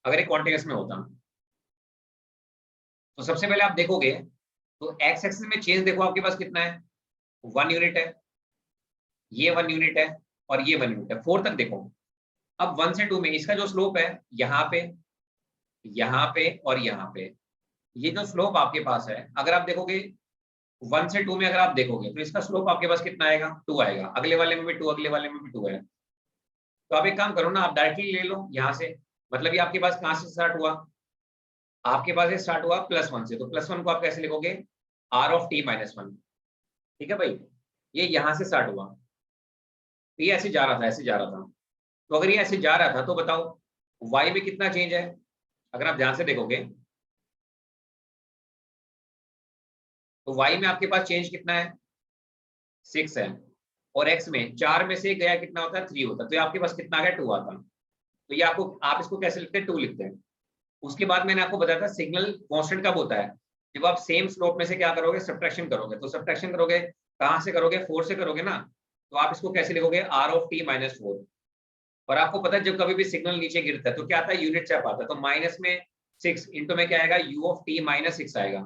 अगर ये कॉन्टिन्यूअस में होता, तो सबसे पहले आप देखोगे तो एक्स एक्सिस में चेंज देखो आपके पास कितना है, 1 यूनिट है, ये 1 यूनिट है और ये 1 यूनिट है, 4 तक देखो। अब 1 से 2 में इसका जो स्लोप है यहाँ पे और यहाँ पे, ये जो स्लोप आपके पास है, अगर आप देखोगे 1 से 2 में अगर आप देखोगे तो इसका स्लोप आपके पास कितना आएगा, 2 आएगा, अगले वाले में भी 2, अगले वाले में भी 2 है। तो आप एक काम करो ना, आप डायरेक्टली ले लो यहाँ से, मतलब ये आपके पास कहाँ से स्टार्ट हुआ, आपके पास ये स्टार्ट हुआ +1 से, तो +1 को आप कैसे लिखोगे, r ऑफ t -1, ठीक है भाई, ये यहाँ से स्टार्ट हुआ, तो ये ऐसे जा रहा था, ऐसे जा रहा था, तो अगर ये ऐसे जा रहा था तो बताओ y में कितना चेंज है, अगर आप ध्यान से देखोगे तो y में आपके पास चेंज कितना है, 6 है, और x में 4 में से गया कितना होता है, 3 होता है, तो ये आपके पास कितना आ गया, 2 आता, तो ये आपको, आप इसको कैसे लिखते हैं, 2 लिखते हैं। उसके बाद मैंने आपको बताया था सिग्नल कांस्टेंट कब होता है, जब आप सेम स्लोप में से क्या करोगे, सब्ट्रैक्शन करोगे, तो सब्ट्रैक्शन करोगे कहां से करोगे, 4 से करोगे ना, तो आप इसको कैसे लिखोगे, r ऑफ t -4, और आपको पता है जब कभी भी सिग्नल नीचे गिरता है तो क्या आता है, यूनिट स्टेप आता है, तो माइनस में 6 इंटू में क्या आएगा, u ऑफ t -6 आएगा।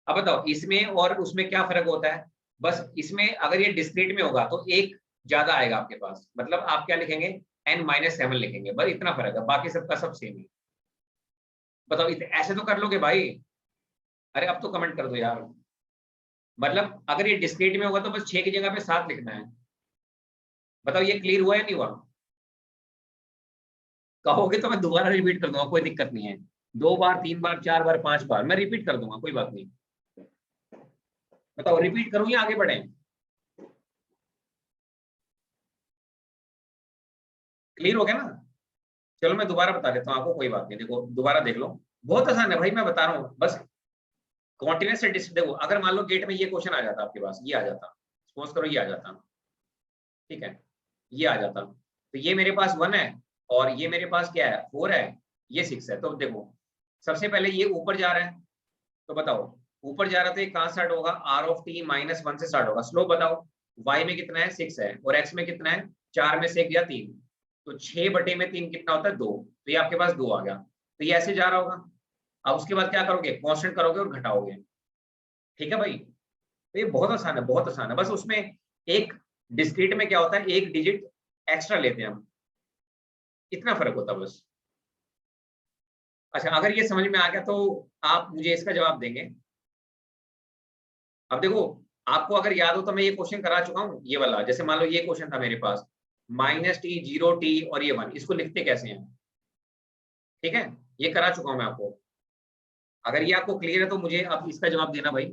अब बताओ इसमें और उसमें क्या फर्क होता है, बस इसमें अगर ये डिस्क्रीट में होगा तो एक ज्यादा आएगा आपके पास, मतलब आप क्या लिखेंगे, n-7 लिखेंगे, बस इतना फर्क है, बाकी सबका सब सेम है। बताओ ऐसे तो कर लोगे भाई, अरे अब तो कमेंट कर दो यार, मतलब अगर ये डिस्क्रीट में होगा तो बस 6 की जगह पे 7 लिखना है। बताओ ये क्लियर हुआ या नहीं हुआ, कहोगे तो मैं दोबारा रिपीट कर दूंगा, कोई दिक्कत नहीं है, 2 बार 3 बार 4 बार 5 बार मैं रिपीट कर दूंगा, कोई बात नहीं। बताओ रिपीट करूं या आगे बढ़े, क्लियर हो गया ना? चलो मैं दोबारा बता देता हूँ आपको, कोई बात नहीं, देखो दोबारा देख लो, बहुत आसान है भाई, मैं बता रहा हूँ, बस कॉन्टिन्यूस से देखो, अगर मान लो गेट में ये क्वेश्चन आ जाता आपके पास, ये आ जाता, सपोज करो ये आ जाता, ठीक है, ये आ जाता, तो ये मेरे पास 1 है और ये मेरे पास क्या है, 4 है, ये 6 है, तो देखो सबसे पहले ये ऊपर जा रहा है, तो बताओ ऊपर जा रहा था, ये कहाँ स्टार्ट होगा, r ऑफ t -1 से स्टार्ट होगा, स्लोप बताओ, y में कितना है, 6 है, और x में कितना है, 4 में से 1 गया 3, तो 6/3 कितना होता है, 2, तो ये आपके पास 2 आ गया, तो ये ऐसे जा रहा होगा। अब उसके बाद क्या करोगे, कांस्टेंट करोगे और घटाओगे, ठीक है भाई, तो ये बहुत आसान है, बहुत आसान है, बस उसमें एक डिस्क्रीट में क्या होता है, एक डिजिट एक्स्ट्रा लेते हैं हम, इतना फर्क होता है बस। अच्छा अगर ये समझ में आ गया तो आप मुझे इसका जवाब देंगे। अब देखो आपको अगर याद हो तो मैं ये क्वेश्चन करा चुका हूँ, ये वाला, जैसे मान लो ये क्वेश्चन था मेरे पास, -t 0t और ये 1, इसको लिखते कैसे हैं, ठीक है, ये करा चुका हूँ मैं आपको। अगर ये आपको क्लियर है तो मुझे अब इसका जवाब देना भाई,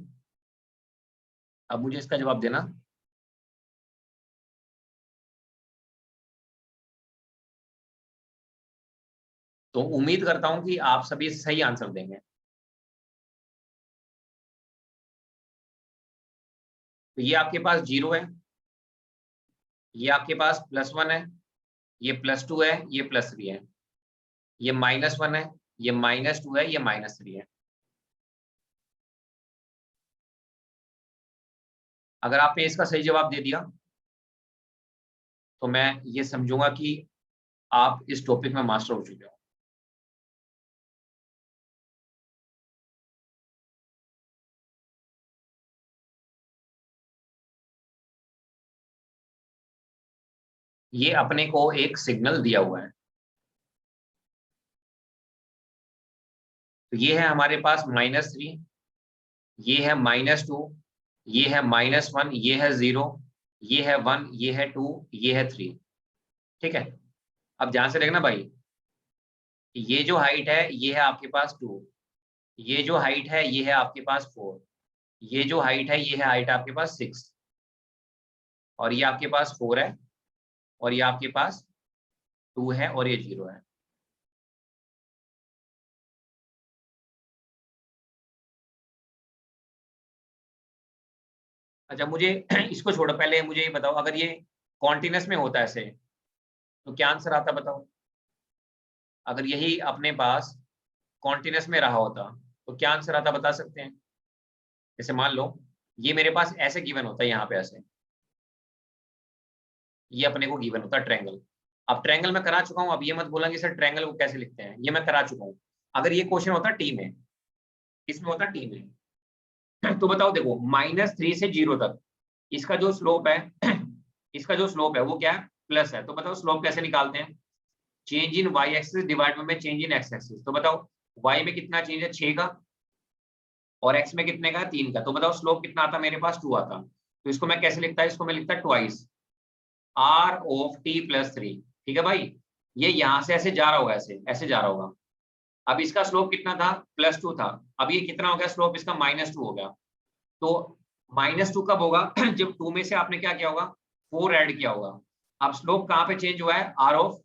अब मुझे इसका जवाब देना। तो उम्मीद करता हूं कि आप सभी सही आंसर देंगे। तो ये आपके पास 0 है, ये आपके पास +1 है, ये +2 है, ये +3 है, ये -1 है, ये -2 है, ये -3 है। अगर आपने इसका सही जवाब दे दिया तो मैं ये समझूंगा कि आप इस टॉपिक में मास्टर हो चुके हो। ये अपने को एक सिग्नल दिया हुआ है। तो ये है हमारे पास -3, ये है -2, ये है -1, ये है 0, ये है 1, ये है 2, ये है 3। ठीक है, अब ध्यान से देखना भाई, ये जो हाइट है ये है आपके पास 2, ये जो हाइट है ये है आपके पास 4, ये जो हाइट है ये है हाइट आपके पास 6, और ये आपके पास 4 है, और ये आपके पास 2 है, और ये 0 है। अच्छा, मुझे इसको छोड़ो, पहले मुझे ये बताओ, अगर ये कॉन्टिन्यूस में होता है ऐसे, तो क्या आंसर आता बताओ? अगर यही अपने पास कॉन्टिन्यूस में रहा होता तो क्या आंसर आता बता सकते हैं? जैसे मान लो ये मेरे पास ऐसे गिवन होता है, यहाँ पे ऐसे, ये अपने को गिवन होता है ट्रायंगल। अब ट्रायंगल मैं करा चुका हूँ, अब ये मत बोला कि सर ट्रायंगल को कैसे लिखते हैं, ये मैं करा चुका हूँ। अगर ये क्वेश्चन होता टी में, इसमें होता टी में, तो बताओ देखो -3 से 0 तक इसका जो स्लोप है इसका जो स्लोप है वो क्या है? प्लस है। तो बताओ स्लोप कैसे निकालते हैं? Change in y axis divide by change in x axis. तो बताओ y में कितना चेंज है? 6 का, और x में कितने का? 3 का। तो बताओ स्लोप कितना आता? मेरे पास 2 आता। तो इसको मैं कैसे लिखता है? इसको मैं लिखता twice r of t plus 3। ठीक है भाई, ये यहाँ से ऐसे जा रहा होगा, ऐसे ऐसे जा रहा होगा। अब इसका स्लोप कितना था? +2 था। अब ये कितना हो गया स्लोप इसका? -2 हो गया। तो -2 कब होगा? जब 2 में से आपने क्या किया होगा? 4 ऐड किया होगा। अब स्लोप कहाँ पे चेंज हुआ है? r ऑफ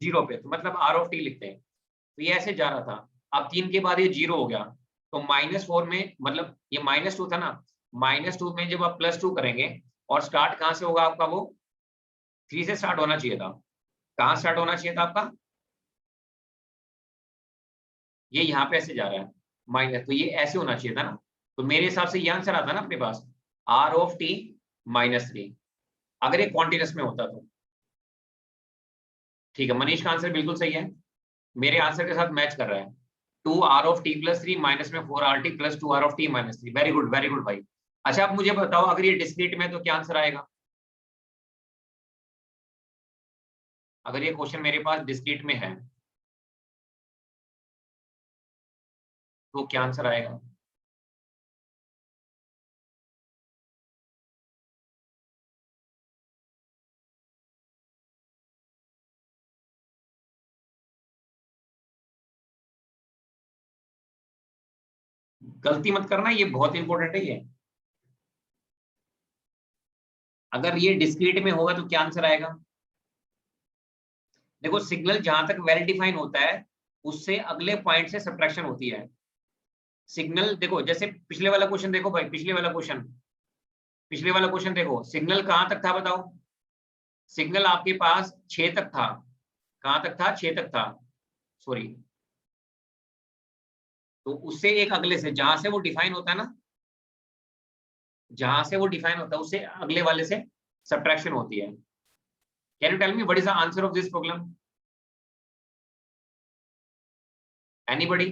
0 पे, तो मतलब r ऑफ t लिखते हैं। तो ये ऐसे जा रहा था, अब 3 के बाद ये 0 हो गया। तो -4 में, मतलब ये -2 था ना, -2 में जब आप +2 करेंगे, और स्टार्ट कहाँ से होगा आपका? वो 3 से स्टार्ट होना चाहिए था। कहाँ स्टार्ट होना चाहिए था आपका? ये यहाँ पे ऐसे जा रहा है माइनस, तो ये ऐसे होना चाहिए था ना। तो मेरे हिसाब से ये आंसर आता ना अपने पास, r ऑफ t -3, अगर ये कॉन्टिन्यूस में होता तो। ठीक है, मनीष का आंसर बिल्कुल सही है, मेरे आंसर के साथ मैच कर रहा है। 2r of t plus 3 minus में 4rt plus 2r of t minus 3। Very good भाई। अच्छा, आप मुझे बताओ, अगर ये डिस्क्रीट में तो क्या आंसर आएगा? अगर ये क्वेश्चन मेरे पास डिस्क्रीट में है तो क्या आंसर आएगा? गलती मत करना, ये बहुत इंपॉर्टेंट है ये। अगर ये डिस्क्रीट में होगा तो क्या आंसर आएगा? देखो, सिग्नल जहां तक वेल डिफाइन होता है उससे अगले पॉइंट से सब्ट्रैक्शन होती है। सिग्नल देखो, जैसे पिछले वाला क्वेश्चन देखो भाई, पिछले वाला क्वेश्चन देखो, सिग्नल कहां तक था बताओ? सिग्नल आपके पास 6 तक था। कहां तक था? 6 तक था, सॉरी। तो उससे एक अगले से, जहां से वो डिफाइन होता है ना, जहां से वो डिफाइन होता है उससे अगले वाले से सब्ट्रैक्शन होती है। Can you tell me what is the answer of this problem? Anybody?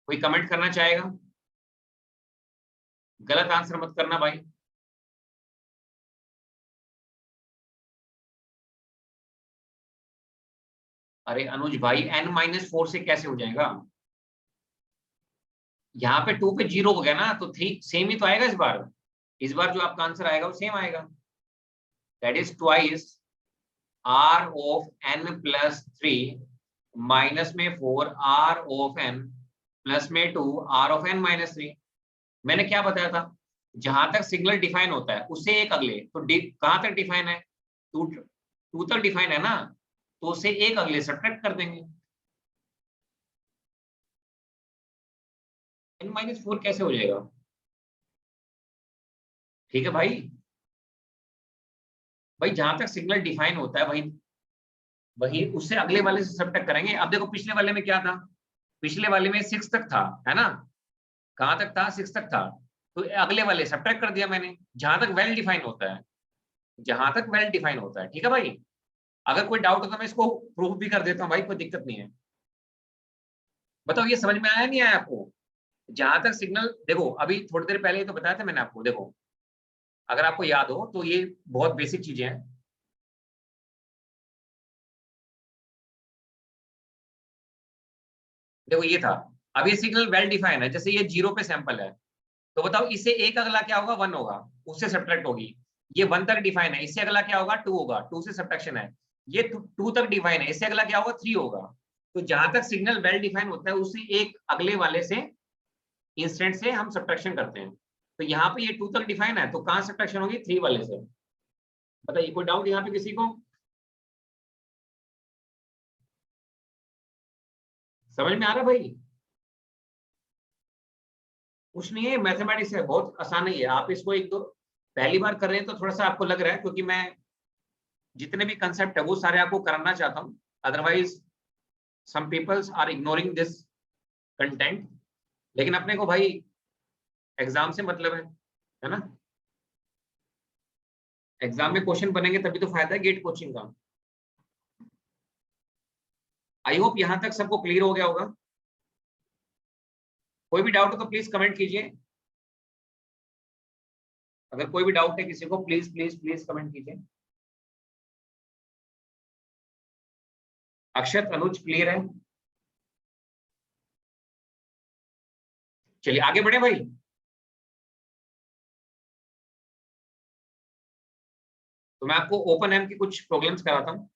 कोई कमेंट करना चाहेगा? गलत आंसर मत करना भाई। अरे अनुज भाई, n-4 से कैसे हो जाएगा? यहाँ पे 2 पे 0 हो गया ना, तो 3 सेम ही तो आएगा इस बार। इस बार जो आपका आंसर आएगा वो सेम आएगा, that is twice r of n plus 3 minus में 4 r ऑफ n प्लस में 2 r ऑफ n माइनस 3। मैंने क्या बताया था? जहां तक सिग्नल डिफाइन होता है उससे एक अगले, तो कहां तक डिफाइन है? 2 तक डिफाइन है ना, तो उससे एक अगले सब्ट्रैक्ट कर देंगे। n-4 कैसे हो जाएगा? ठीक है भाई, भाई जहां तक सिग्नल डिफाइन होता है वही वही उससे अगले वाले से सब्ट्रैक्ट करेंगे। अब देखो पिछले वाले में क्या था? पिछले वाले में 6 तक था, है ना? कहां तक था? 6 तक था। तो अगले वाले सब्ट्रैक्ट कर दिया मैंने, जहां तक वेल डिफाइन होता है, जहां तक वेल डिफाइन होता है। ठीक है भाई, अगर कोई डाउट हो तो मैं इसको प्रूफ भी कर देता हूँ भाई, कोई दिक्कत नहीं है। बताओ ये समझ में आया नहीं आया आपको? जहां तक सिग्नल, देखो अभी थोड़ी देर पहले ही तो बताया था मैंने आपको, देखो अगर आपको याद हो तो ये बहुत बेसिक चीजें हैं। देखो ये था, अब ये सिग्नल वेल डिफाइन है, जैसे ये 0 पे सैंपल है, तो बताओ इससे एक अगला क्या होगा, 1 होगा, उससे सब्ट्रैक्ट होगी। ये 1 तक डिफाइन है, इससे अगला क्या होगा, 2 होगा, 2 से सब्ट्रैक्शन है। ये 2 तक डिफाइन है, इससे अगला क्या होगा, 3 होगा। तो जहां तक सिग्नल वेल डिफाइन होता है उससे एक अगले वाले से इंस्टेंट से हम सब्ट्रैक्शन करते हैं। तो यहाँ पे ये 2 तक डिफाइन है, तो कहां सब्ट्रैक्शन होगी, 3 वाले से। बताइए कोई डाउट यहाँ पे किसी को, समझ में आ रहा भाई? कुछ नहीं है, मैथमेटिक्स है, बहुत आसान ही है। आप इसको एक दो पहली बार कर रहे हैं तो थोड़ा सा आपको लग रहा है, क्योंकि मैं जितने भी कंसेप्ट है वो सारे आपको कराना चाहता हूँ, otherwise some peoples are ignoring this content. लेकिन अपने को भाई एग्जाम से मतलब है ना, एग्जाम में क्वेश्चन बनेंगे तभी तो फायदा है गेट कोचिंग का। आई होप यहां तक सबको क्लियर हो गया होगा। कोई भी डाउट हो तो प्लीज कमेंट कीजिए, अगर कोई भी डाउट है किसी को, प्लीज प्लीज प्लीज कमेंट कीजिए। अक्षत, अनुज क्लियर है? चलिए आगे बढ़े भाई। तो मैं आपको ओपन एम की कुछ प्रॉब्लम्स कराता हूँ।